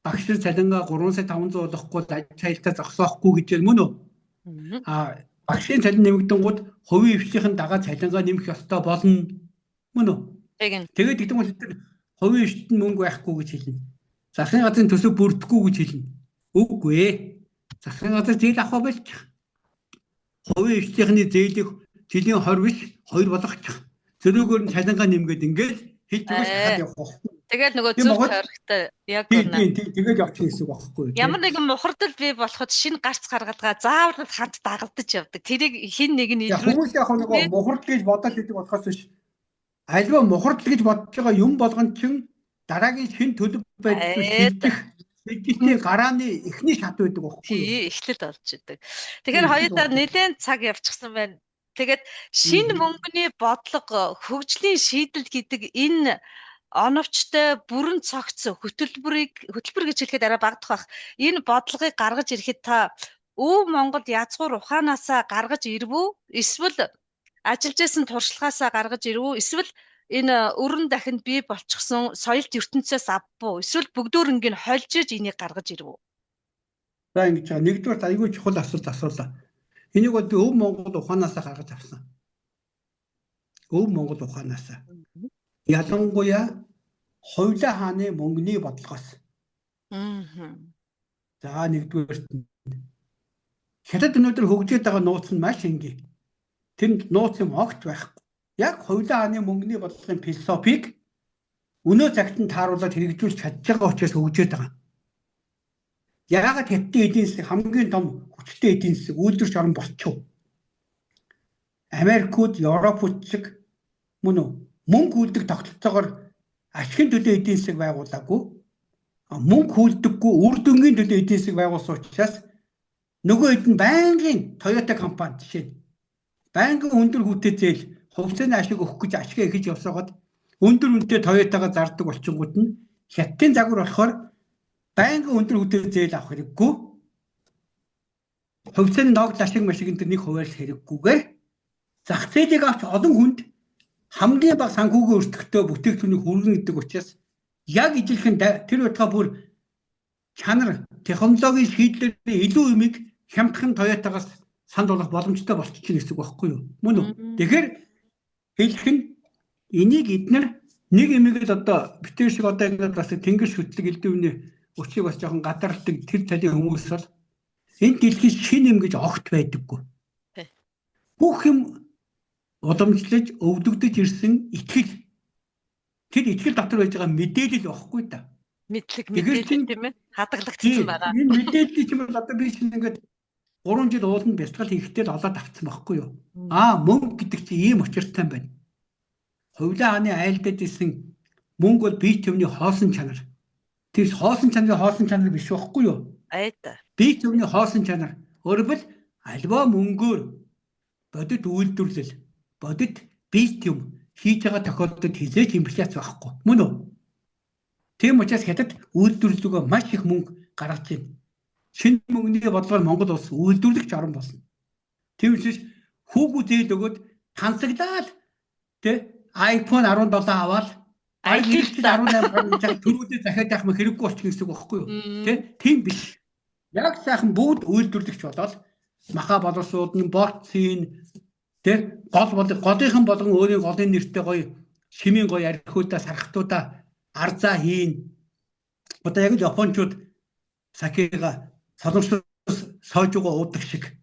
Багш нар цалингаа 3 сая 500 болгохгүй ажил хаялтаа зогсоохгүй гэж байна мөн үү? Багшийн цалин нэмэгдэнгууд хувийн эвшлийнхэн дагаад цалингаа нэмэх ёстой болно мөн үү? Тэгээд гэдэг нь тэр хувийн эвшлэлд мөнгө байхгүй гэж хэлнэ. Засгийн газрын төсөв бүрдэхгүй гэж хэлнэ. Үгүй ээ. Засгийн газар зээл авах байлчих. Хувийн эвшлийнхний зээлийг жилийн 20 биш 2 болгочих. Зөрөөгөр нь цалингаа нэмгээд ингээд хэлж байгаа шахаад явах байхгүй. Тэгээд нөгөө зөв тойрогтой яг үнэ. Тэгээд явчих гэсэн үг байхгүй. Ямар нэгэн мухардал бий болоход шинэ гарц гаргалгаа заавал хамт дагалдаж явдаг. Тэрийг хин нэг нь илрүүл. Хүмүүс яг нөгөө мухардал гэж бодож идэг болохоос биш. Альва мухардал гэж бодож байгаа юм болгон чинь дараагийн шинэ төлөв байдал шилжих шилжилтийн гарааны эхний шат байдаг байхгүй юу? Тий, эхлэл болж идэг. Тэгэхээр хоёулаа нэлээд цаг явчихсан байна. Тэгээд шинэ мөнгөний бодлого хөгжлийн шийдэл гэдэг энэ оновчтой бүрэн цогц хөтөлбөр гэж хэлэхэд арай багдах бах. Энэ бодлогыг гаргаж ирэхэд та өв Монгол язгуур ухаанаасаа гаргаж ирвүү? Эсвэл ажиллаж байсан туршлагаасаа гаргаж ирвүү? Эсвэл энэ өрн дахинд бий болчихсон соёлт ертөнцөөс авбуу? Эсвэл бүгдөө ингээд хольж иж энийг гаргаж ирвүү? За ингэж байгаа. Нэгдүгээр айгүй чухал асуулт асуулаа. Энийг бол би өв Монгол ухаанаасаа гаргаж авсан. Өв Монгол ухаанаасаа. Ялангуяа Хойлоо хааны мөнгөний бодлогоос. За нэгдүгээр хятад өнөөдөр хөгжиж байгаа нууц нь маш энгийн. Тэр нууц юм огт байхгүй. Яг Хойлоо хааны мөнгөний бодлогын философиг өнөө цагт нь тааруулаад хэрэгжүүлж чадж байгаа учраас хөгжиж байгаа. Яагаад хятадын эдийн засаг хамгийн том хүчтэй эдийн засаг үйлдвэрч орн болчихов? Америкууд, Европууд шиг мөн үү? Мөнгө үлдэх тогтолцоогоор ашигын төлөө эдийн засаг байгуулаагүй. Мөнгө хүлдэггүй үр дүнгийн төлөө эдийн засаг байгуулсан учраас нөгөө хэд нь байнгын Toyota компани жишээ нь байнгын өндөр хүүтэй зээл хувьцааны ашиг өгөх гэж ашиг хийж явсагаад өндөр үнэтэй Toyota-га зардаг болчингууд нь хятадын загвар болохоор байнга өндөр үнэтэй зээл авах хэрэггүй. Хувьцааны ногдол ашиг машиг энэ нэг хуваарлах хэрэггүйгээр зах зээлийг авч олон хүнд хамгийн бага санхүүгийн өртөгтэй бүтээгдэхүүнийг хүргэн гэдэг учраас яг ижилхэн тэр утгаа бүр чанар технологийн шийдлэрийн илүү юмыг хямдхан Toyota-гаас санд болох боломжтой болчихно гэсэн үг байхгүй юу? Мөн үү? Тэгэхээр хэлэх нь энийг эдгээр нэг юмыг л одоо битэр шиг одоо ингээд бас тэнгэр шүтлэг элдвэний өчиг бас жоохон гадарладаг тэр талын хүмүүс бол энэ дэлхийн шин юм гэж огт байдаггүй. Бүх юм уламжлаж өвдөгдөж ирсэн итгэл. Тэр итгэл дотор байж байгаа мэдээлэл байхгүй да. Мэдээлэл тийм ээ. Хадгалагдсан байгаа. Энэ мэдээлэл чинь одоо би чинь ингээд 3 жил ууланд бясалгал хийхдээ л олоод авцсан байхгүй юу? Мөнгө гэдэг чинь ийм учиртай байна. Хувлаа хааны айлдад исэн мөнгө бол бие төвний хоосон чанар. Тэр хоосон чанар биш байхгүй юу? Бие төвний хоосон чанар. Өөрөөр альва мөнгөөр бодит үйлдвэрлэл, бодит бие төв хийж байгаа тохиолдолд хизээч инфляц байхгүй. Мөн үү? Тийм учраас хятад үйлдвэрлэлөөгөө маш их мөнгө гаргаж байна. Шинэ мөнгөний бодлогоор Монгол улс үйлдвэрлэгч орн болно. Тийм учраас хүүгүү зээл өгөөд тансагдаал тэ iPhone 17 аваад iPhone 18 төрүүлээ захиад явах мэ хэрэггүй болчих гэсэн үг байхгүй юу? Тийм биш. Яг сайхан бүгд үйлдвэрлэгч болоод маха боловсрууд нь борцын тэ голынхан болгон өөрийн голын нэртэй гоё шимийн гоё архиудаа сархтуудаа арзаа хийн. Одоо яг л японочууд сакега солонгос сойжуугаа уудаг шиг.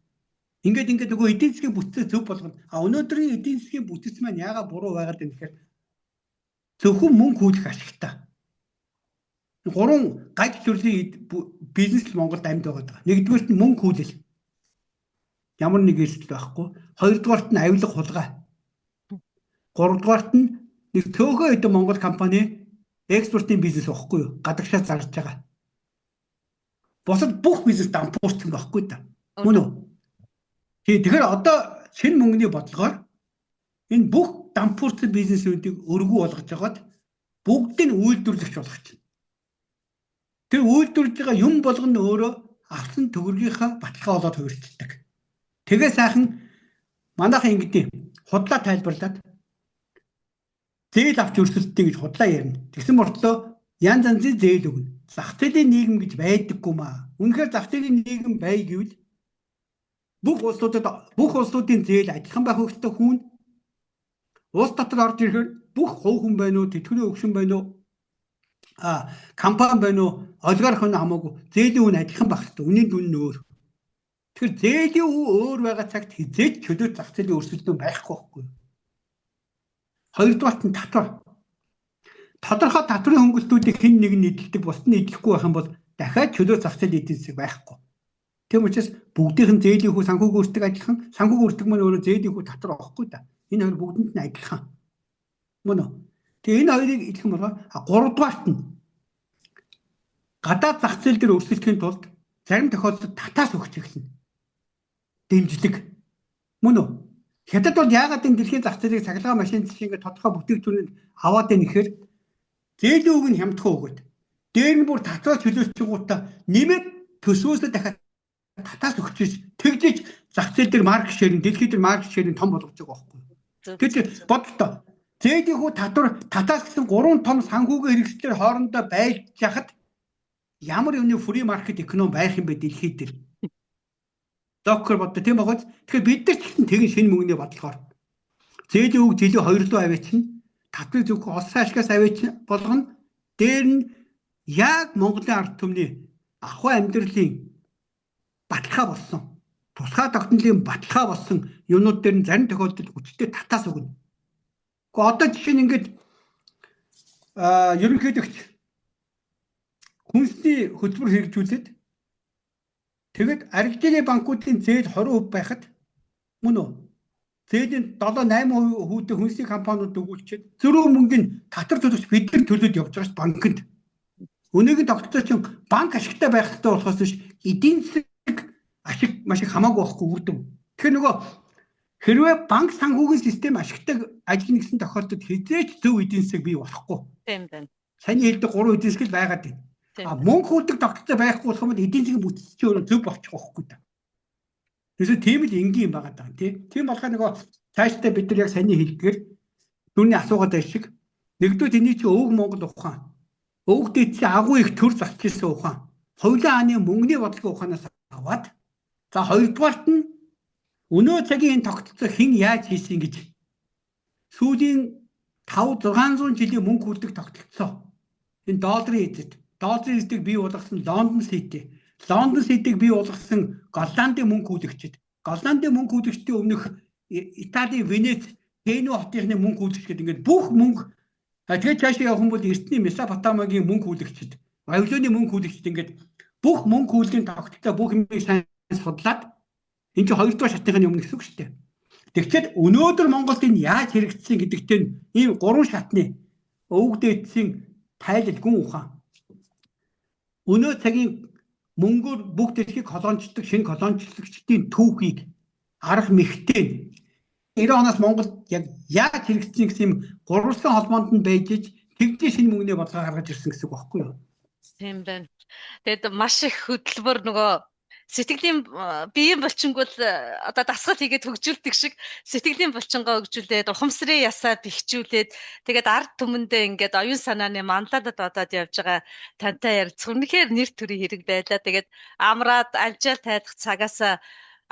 Ингээд нөгөө эдийн засгийн бүтцээ зөв болгоно. Өнөөдрийн эдийн засгийн бүтц маань яагаад буруу байгаад байна гэхээр зөвхөн мөнгө хүүлэх ашигтай. 3 гаж төрлийн бизнес Монголд амьд байгаа. Нэгдүгээрт нь мөнгө хүүлэл. Ямар нэг эрсдэл байхгүй. Хоёрдугаарт нь авилга хулгай. Гуравдугаарт нь нэг төөхөө хэдэн Монгол компани экспортын бизнес байхгүй юу? Гадагшаа зарж байгаа. Босод бүх бизнес дампуурсан байхгүй да. Мөн үү? Тэгэхээр одоо шинэ мөнгөний бодлогоор энэ бүх дампуурсан бизнесүүдийг өргүү болгож байгаад бүгдийг үйлдвэрлэгч болгочихно. Тэр үйлдвэрлэж байгаа юм болгоно өөрөө авсан төгрөгийнхаа баталгаа болоод хувирчдаг. Тэгээ сайхан манайхан ингэдэм худлаа тайлбарлаад зээл авч өрсөлддөг гэж худлаа ярина. Тэгсэн мөртлөө янз янзын зээл өгнө. Зах зээлийн нийгэм гэж байдаггүй маа. Үнэхээр зах зээлийн нийгэм бай гэвэл бүх улсуудын зээл адилхан байх хэрэгтэй хүн улс дотор орж ирэхээр бүх хувь хүн байна уу, тэтгэврийн өгшин байна уу, компани байна уу, олигарх байна хамаагүй зээлийн үн адилхан байх хэрэгтэй. Үнийн дүн нь өөр. Тэгэхээр зээлийн үн өөр байгаа цагт хизээч чөлөө зах зээлийн өрсөлдөөн байхгүй байхгүй. Хоёрдугаарт нь татвар. Тодорхой татврын хөнгөлтүүдийг хэн нэг нь эдэлдэг, бусд нь эдлэхгүй байх юм бол дахиад чөлөө зах зээлийн эдийн засаг байхгүй. Тийм учраас бүгдийнх нь зээлийн хүү санхүүгийн өртөг адилхан, санхүүгийн өртөг маань өөрөө зээлийн хүү татвар авахгүй да. Энэ хоёр бүгдэнд нь адилхан. Мөн үү? Тэгээ энэ хоёрыг хэлэх юм бол гуравдугаарт нь гадаад зах зээл дээр өрсөлдөхийн тулд зарим тохиолдолд татаас өгч эхэлнэ. Дэмжлэг. Мөн үү? Хятад бол яагаад энэ дэлхийн зах зээлийг цахилгаан машин шиг ингээд тодорхой бүтээгдэхүүнийг аваад байна гэхээр зээлийн үг нь хямдхан өгöd. Дээр нь бүр татвар чөлөөтчгүүтээ нэмээд төсвөөсөө дахиад татаас өгч тэгжиж зах зээл дээр маркет ширийн дэлхийд дээр маркет ширийн том болгож байгаа байхгүй. Тэгж бодлоо. Зээлийн хүү татаас гэсэн 3 том санхүүгийн хэрэгслээр хоорондоо байж хахад ямар юуны фри маркет эконом байх юм бэ дэлхийд дээр. Доктор боддог тийм багт. Тэгэхээр бид нар ч гэсэн тэгин шинэ мөнгөний бодлогоор зээлийн үг жилийн 2 руу аваачин татврыг зөвхөн олсон ашигаас аваачин болгоно. Дээр нь яг Монголын ард түмний ахуй амьдралын баталгаа болсон. Тусгай тогтнолын баталгаа болсон юмнууд дээр нь зарим тохиолдолд хүчтэй татаас өгнө. Гэхдээ одоо жишээ нь ингээд ерөнхийдөгч хүнсний хөтөлбөр хэрэгжүүлээд тэгээд аргидны банкуудын зээл 20% байхад мөн үү? Зээлийн 7-8% хүүтэй хүнсний компаниуд өгүүлчихэд зөрүү мөнгөний татвар төлөгч бид нар төлөөд явж байгаа ш банкнд. Өнөөгийн тогтолцоо чинь банк ашигтай байх хэрэгтэй болохоос биш эдийн засаг ашиг маш их хамаагүй байхгүй үрдэв. Тэгэхээр нөгөө Хэрвээ банк санхүүгийн систем ашигтай ажиллана гэсэн тохиолдолд хизээч зөв эдийн засаг бий болохгүй. Тийм байна. Саний хэлдэг 3 эдийн засаг л байгаад байна. Мөнгө хөлдөг тогтолцоо байхгүй болох юм бол эдийн засгийн бүтц чинь өөрөө зөв болчих واخгүй та. Тэсээ тийм л энгийн юм байгаа даа тийм болохоор нөгөө цаашдаа бид нар яг саний хэлдгээр түүний асуугаад байх шиг нэгдүгээр тэний чинь өвөг Монгол ухаан. Өвөг дэд чинь агуу их төр зарчилсан ухаан. Хоёулаа хааны мөнгөний бодлогын ухаанаас аваад за хоёрдугаарт нь өнөө цагийн энэ тогтолцоо хэн яаж хийсэн гэж сүүлийн 500-600 жилийн мөнгө хөлдөг тогтолцоо энэ долларын эзэд бий болгосон Лондон Ситиг бий болгосон Голландын мөнгө хөлөгчд. Голландын мөнгө хөлөгчдийн өмнөх Италийн Венец, Генуа хотын мөнгө хөлөгчд ингээд бүх мөнгө тэгээд цаашаа явах юм бол Эртний Месопотамиагийн мөнгө хөлөгчд, Вавилоны мөнгө хөлөгчд ингээд бүх мөнгө хөлгийн тогтолцоо бүх юмыг сайн судлаад энэ чинь хоёрдугаар шатны өмнө гэсэн үг шүү дээ. Тэгэхээр өнөөдөр Монголд энэ яаж хэрэгжсэн гэдэгтээ ийм 3 шатны өвөг дээдсийн тайлал гүн ухаан. Өнөө цагийн мөнгөөр бүх дэлхийг колоничддаг шинэ колоничлагчдын түүхийг арга мэгтэй 90 оноос Монголд яг яаж хэрэгжсэн гэсэн юм гурван холбоонд нь байж тэгж шинэ мөнгөний бодлого гаргаж ирсэн гэсэн үг байхгүй юу? Тийм байна. Тэгэд маш их хөдөлмөр нөгөө сэтгэлийн биеийн булчинг бол одоо дасгал хийгээд хөгжүүлдэг шиг сэтгэлийн булчингоо хөгжүүлээд ухамсарын ясаа бэхжүүлээд тэгээд ард түмэндээ ингээд оюун санааны мандалд одоод явж байгаа тантай ярилцах үнэхээр нэр төрийн хэрэг байлаа. Тэгээд амраад алжаал тайлах цагаас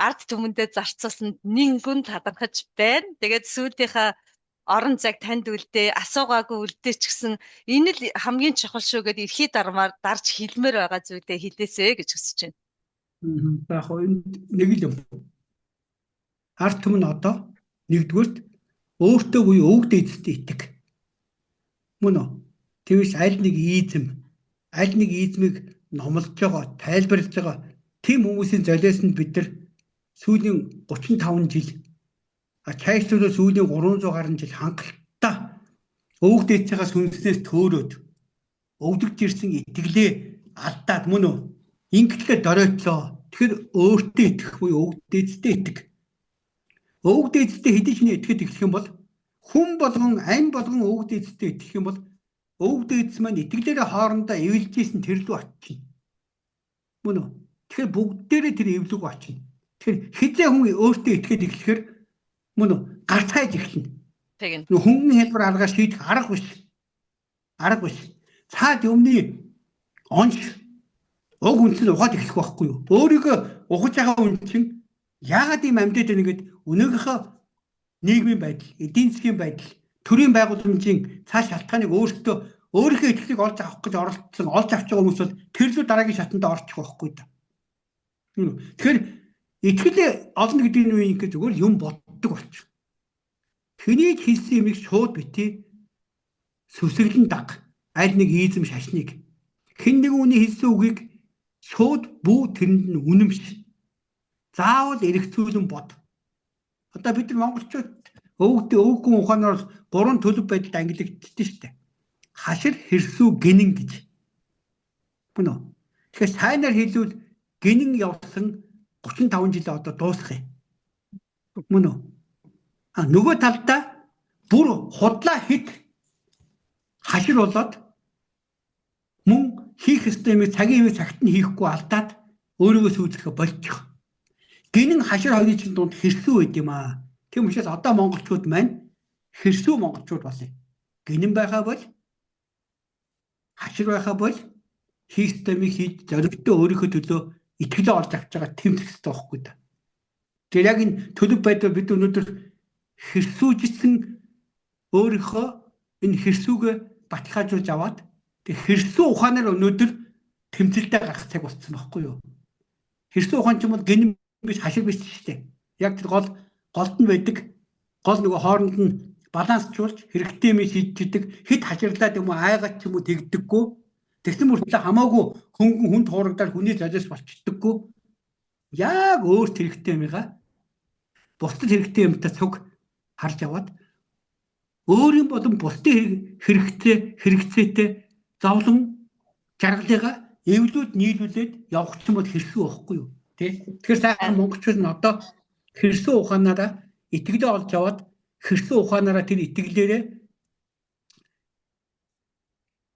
ард түмэндээ зарцуулсан нэгэн талархаж байна. Тэгээд сүүлийнхаа орон зайг танд үлдээ, асуугаагүй үлдээ ч гэсэн энэ л хамгийн чухал шүү гэдээ эрхий дармаар дарж хэлмээр байгаа зүйлээ хэлээсэй гэж хүсэж байна. За хоёрт нэг л юм. Ард түмэн одоо нэгдүгээрт өөртөө буюу өвөг дээдсэд итэг. Мөн үү? Тэгвэл аль нэг измийг номлож байгаа, тайлбарлаж байгаа тийм хүмүүсийн золиосонд бид нар сүүлийн 35 жил чайчлуулаад сүүлийн 300 гаруй жил хангалттай өвөг дээдсээс сүнснээс төөрөөд өвдөгж ирсэн итгэлээ алдаад мөн үү? Ингэтлээ доройтлоо. Тэгэхээр өөртөө итгэх буюу өвөг дээдсдээ итэг. Өвөг дээдсдээ хэдий ч итгэхэд эхлэх юм бол хүн болгон ань болгон өвөг дээдсдээ итгэх юм бол өвөг дээдс маань итгэлээрээ хоорондоо эвэлж ийсэн тэр лүү очино. Мөн үү? Тэгэхээр бүгдээрээ тэр эвлэг очино. Тэгэхээр хизээ хүн өөртөө итгэхэд эхлэхээр мөн үү? Гарцгааж эхэлнэ. Тэгнь. Хөнгөн хэлбэр аргаар шийдэх арга биш. Цаад өмнө онш уг үнс нь ухаад эхлэх байхгүй юу? Өөрийгөө ухаж байгаа хүн чинь яагаад ийм амьдад байна гэд өнөөгийнхөө нийгмийн байдал, эдийн засгийн байдал, төрийн байгууламжийн цааш шалтгааныг өөрийнхөө итгэхийг олж авах гэж оролцсон, олж авч байгаа хүмүүс бол тэрлүү дараагийн шатанд орчих байхгүй да. Тэгэхээр итгэлээ олно гэдэг нь юу юм гэхээр зүгээр юм боддог болчих. Тэний хэлсэн юмыг шууд битээ сүсэглэн даг. Аль нэг ийзэм шашныг хэн нэг үний хэлсэн үгийг шууд бүү тэрэнд нь үнэмш. Заавал эргэцүүлэн бод. Одоо бид нар монголчууд өвгөн ухаанаар 3 төлөв байдалд ангилагдчихсэн шүү дээ. Хашир, хэрсүү, гинэн гэж. Мөн үү? Тэгэхээр сайнаар хэлвэл гинэн явсан 35 жилээ одоо дуусгая. Мөн үү? Нөгөө талдаа бүр худлаа хит хашир болоод мөн хийх ёстой юм цагийн үе цагт нь хийхгүй алдаад өөрийгөө сүйтгэх болчих. Гинэн хашир хоёрын чинь дунд хэрсүү байд юм аа. Тийм учраас одоо монголчууд маань хэрсүү монголчууд болъё. Гинэн байхаа бол хашир байхаа бол хийх юмыг хийж зоригтой өөрийнхөө төлөө итгэлээ олж авч байгаа тэмцэх хэрэгтэй байхгүй да. Тэр яг энэ төлөв байдал бид өнөөдөр хэрсүүжсэн өөрийнхөө энэ хэрсүүгээ баталгаажуулж аваад хэрсүү ухаанаар өнөөдөр тэмцэлдээ гарах цаг болсон байхгүй юу? Хэрсүү ухаан ч юм бол гинэн биш хашир биш шүү дээ. Яг тэр голд нь байдаг гол нөгөө хооронд нь балансчулж хэрэгтэй юм шийддэг хэд хаширлаад юм уу айгаад ч юм уу тэгдэггүй. Тэгсэн мөртлөө хамаагүй хүн туурагдаад хүний золиос болчдоггүй. Яг өөрт хэрэгтэй юмгаа бусдад хэрэгтэй юмтай цуг харж аваад өөрийн болон бусдын хэрэгцээтэй зовлон жаргалыгаа эвлүүд нийлүүлээд явах ч юм бол хэрсүү байхгүй юу? Тэгэхээр сайхан монголчууд нь одоо хэрсүү ухаанаараа итгэлээ олж аваад хэрсэн ухаанаараа тэр итгэлээрээ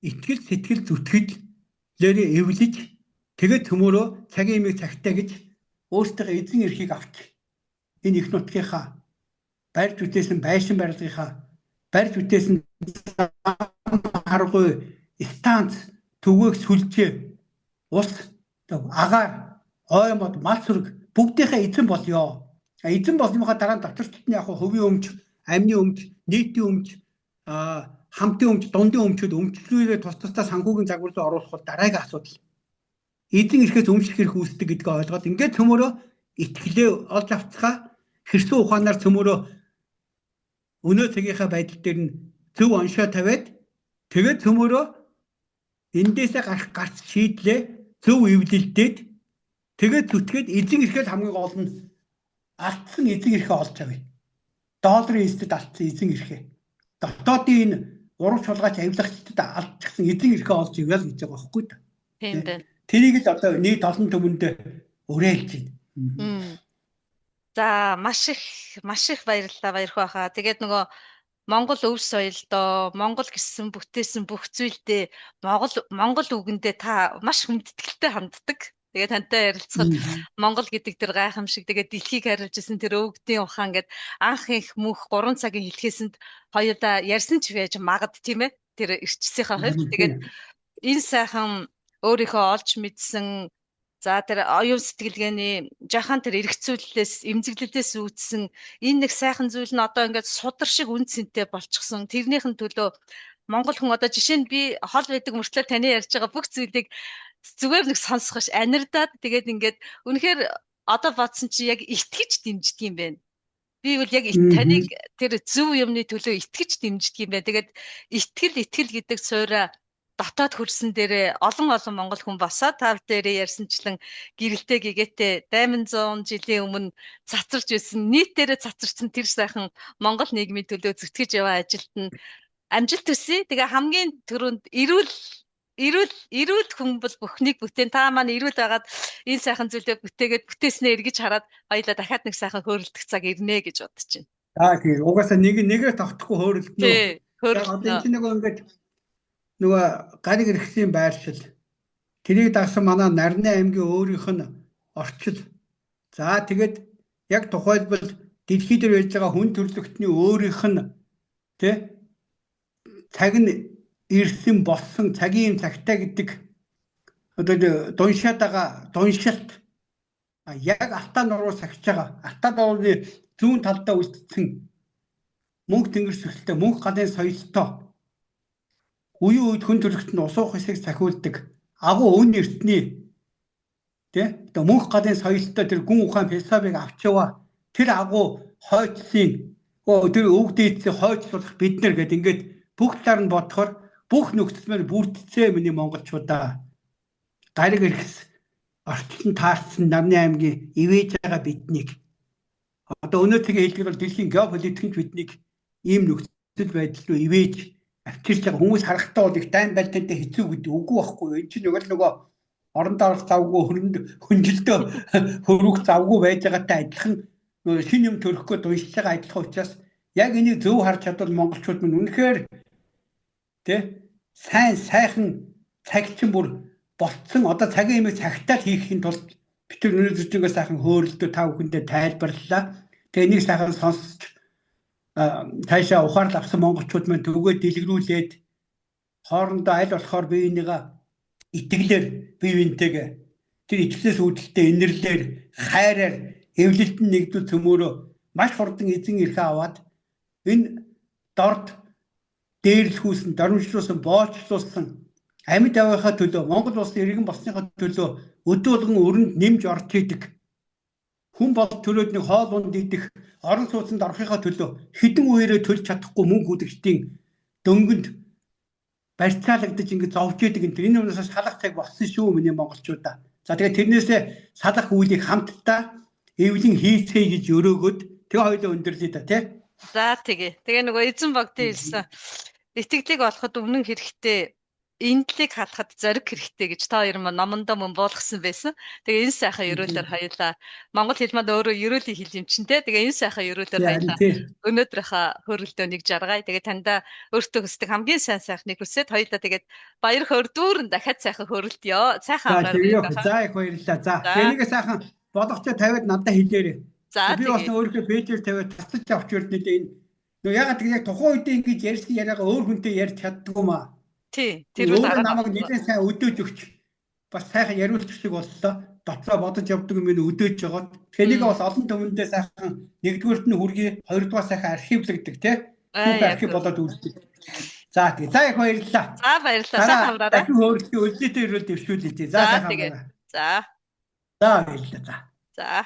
итгэл сэтгэл зүтгэлээрээ эвлэж тэгээд төмөрөө цагийн имийг цагтаа гэж өөртөө эзэн эрхийг авч энэ их нутгийнхаа барьж үтээсэн байшин барилгынхаа барьж үтээсэн харгуй станц түгээх сүлжээ ус агаар ой мод мал сүрэг бүгдийнхээ эзэн болёо. Эзэн болсныхаа дараа доторчд нь яг хувийн өмч, амны өмч, нийтийн өмч, хамтын өмч, дундын өмчөд өмчлүүлээ тус тусдаа санхүүгийн загвар руу оруулах бол дараагийн асуудал. Эзэн эрхээс өмчлөх хэрэг үүсдэг гэдгийг ойлгоод ингээд цөмөрөө итгэлээ олж авцгаа хэрсэн ухаанаар цөмөрөө өнөө цагийнхаа байдал дээр нь зөв оншоо тавиад тэгээд цөмөрөө эндээсээ гарч шийдлээ зөв эвлэлдээд тэгээд зүтгээд эзэн эрхээс хамгийн гол нь алдсан эзэн эрхээ олж авъя. Долларын эстэд алдсан эзэн эрхээ. Дотоодын энэ урам шулгаач авилагчдад алдчихсан эзэн эрхээ олж ивээл гэж байгаа байхгүй та. Тийм байна. Тэрийг л одоо нийт олон түмэнд уриалж байна. За маш их баярлалаа баярхуу хаа. Тэгээд нөгөө Монгол өв соёлдоо Монгол гэсэн бүтээсэн бүх зүйлдээ Монгол үгэндээ та маш хүндэтгэлтэй ханддаг. Тэгээд тантай ярилцахад Монгол гэдэг тэр гайхамшиг тэгээд дэлхийг хариулж исэн тэр өвгдийн ухаан гэд анх их мөнх 3 цагийн хэлхээсэнд хоёулаа ярьсан ч байж магад тийм ээ. Тэр ирчсийнхаа хувьд тэгээд энэ сайхан өөрийнхөө олж мэдсэн за тэр оюун сэтгэлгээний жахан тэр эргцүүлэлээс эмзэглэлээс үүдсэн энэ нэг сайхан зүйл нь одоо ингээд судар шиг үн цэнтэй болчихсон. Тэрнийхэн төлөө Монгол хүн одоо жишээ нь би хол байдаг мөртлөө таны ярьж байгаа бүх зүйлийг зүгээр нэг сонсгош анирдаад тэгээд ингээд үнэхээр одоо бодсон чи яг итгэж дэмждэг юм байна. Би бол яг таныг тэр зөв юмны төлөө итгэж дэмждэг юм байна. Тэгээд итгэл гэдэг суурь дотоод хөрсөн дээрээ олон монгол хүн босоо тав дээрээ ярьсанчлан гэрэлтэй гэгээтэй 800 жилийн өмнө цацарч байсан нийтээрээ цацарсан тэр сайхан монгол нийгмийн төлөө зүтгэж яваа ажилд нь амжилт хүсье. Тэгээ хамгийн түрүүнд эрүүл хүн бол бүхнийг бүтээн та маань эрүүл байгаад энэ сайхан зүйлээ бүтээгээд бүтээснээ эргэж хараад хоёлаа дахиад нэг сайхан хөөрөлдөх цаг ирнэ гэж бодож байна. За тийм угаасаа нэгээ тогтохгүй хөөрөлдөнө. Одоо энэ чинь ингээд нөгөө гариг иргэсийн байршил тэрийг дагсан манай Нарны аймгийн өөрийнх нь орчил. За тэгээд яг тухайлбал дэлхий дээр байж байгаа хүн төрөлхтний өөрийнх нь тэ цаг нь ирсэн болсон цагийн цагтаа гэдэг одоо дуншаад байгаа дуншилт яг алтаа нуруу сахиж байгаа алтаа нурууны зүүн талдаа үлдсэн мөнх тэнгэр сүлжээ мөнх галын соёлтой үеийн үед хүн төрөлхтөнд усуух хэсгийг сахиулдаг агуу өн эртний тэ мөнх галын соёлтой тэр гүн ухаан философиг авч яваа тэр агуу хойцлын тэр өвөг дээдсийг хойцлуулах бид нар гэдэг ингээд бүх талаар нь бодохоор бүх нөхцөлмөр бүрдцээ миний монголчуудаа гариг иргэс орчлон таарсан Нарны аймгийн ивэж байгаа биднийг одоо өнөөдрийн хэлбэр бол дэлхийн геополитикч биднийг ийм нөхцөл байдал руу ивэж авчирч байгаа хүмүүс харахтаа бол их дайн байлтантай хэцүү гэдэг үгүй байхгүй юу. Энэ чинь нөгөө орондоо орох завгүй хөнжилдөө хөрвөх завгүй байж байгаатай адилхан нөгөө шин юм төрөхгүй дуйшиж байгаа адилхан учраас яг энийг зөв харж чадвал монголчууд минь үнэхээр тэ сайхан цагчин бүр болцсон одоо цагийн имийг цагтаал хийхийн тулд бид тэр өнөөдрөө сайхан хөөрөлдөө та бүхэндээ тайлбарлалаа. Тэгээ энийг сайхан сонсч таашаа ухаарл авсан монголчууд маань төгөө дэлгэрүүлээд хоорондоо аль болохоор биенийгээ итгэлээр бие биентэйгээ тэр итгэлээс үүдэлтэй инэрлэр хайраар эвлэлтэн нэгдүүл цөмөөрөө маш хурдан эзэн эрхээ аваад энэ дорд дээрлэхүүсэн дарамжлуулсан боолчлуулсан амьд авийнхаа төлөө Монгол улсын иргэн болсныхаа төлөө өдөө болгон өрөнд нэмж орж идэг хүн бол төрөөд нэг хоол унд идэх орон сууцнд орохынхаа төлөө хэдэн үеэрээ төлж чадахгүй мөнгө хүлэгчдийн дөнгөнд барьцаалагдаж ингэ зовж идэг энэ юмнаас салах цаг болсон шүү миний монголчуудаа. За тэгээд тэрнээсээ салах үйлийг хамтдаа эвлэн хийцгээе гэж өрөөгөөд тэгээ хоёулаа өндөрлөе да тий. За тэгээ нөгөө эзэн богдын хэлсэн итгэлийг олоход өмнө хэрэгтэй эндлийг халахад зориг хэрэгтэй гэж та хоёр маань номондоо мөн буулгасан байсан. Тэгээ энэ сайхан ерөөлөөр хоёулаа монгол хэл маань өөрөө ерөөлийн хэл юм чинь те. Тэгээ энэ сайхан ерөөлөөр хоёулаа өнөөдрийнхөө хөрөлдөөнийг жаргая. Тэгээ таньда өөртөө хүсдэг хамгийн сайн сайхныг хүсээд хоёулаа тэгээд баяр хөөр дүүрэн дахиад сайхан хөрөлдөё. Сайхан амраа. За их баярлалаа. За тэрийг сайхан болгочоо тавиад надад хэлээрэй. За би бас өөрийнхөө пэйжээр тавиад тасч авч өрнөд энэ. Нөгөө ягаад яг тухайн үед ингэж ярьсан яриагаа өөр хүнтэй ярьж чаддгүй маа. Тий. Тэр үл намайг нэлээд сайн өдөөж өгч бас сайхан яриулчихдаг боллоо. Дотроо бодож явдаг юм ин өдөөж жагаад. Тэнийг бас олон түмэндээ сайхан нэгдүгээрт нь хүргэе, хоёрдугаар сайхан архивлагддаг тий. Архив болоод үлддэг. За тэгээ. За их баярлалаа. За баярлалаа. Сайхан амраарай. Дахин өөртөө үлдээтэй өрөөл дэвшүүлээ тий. За сайхан амраарай. За. За баярлалаа. За. За.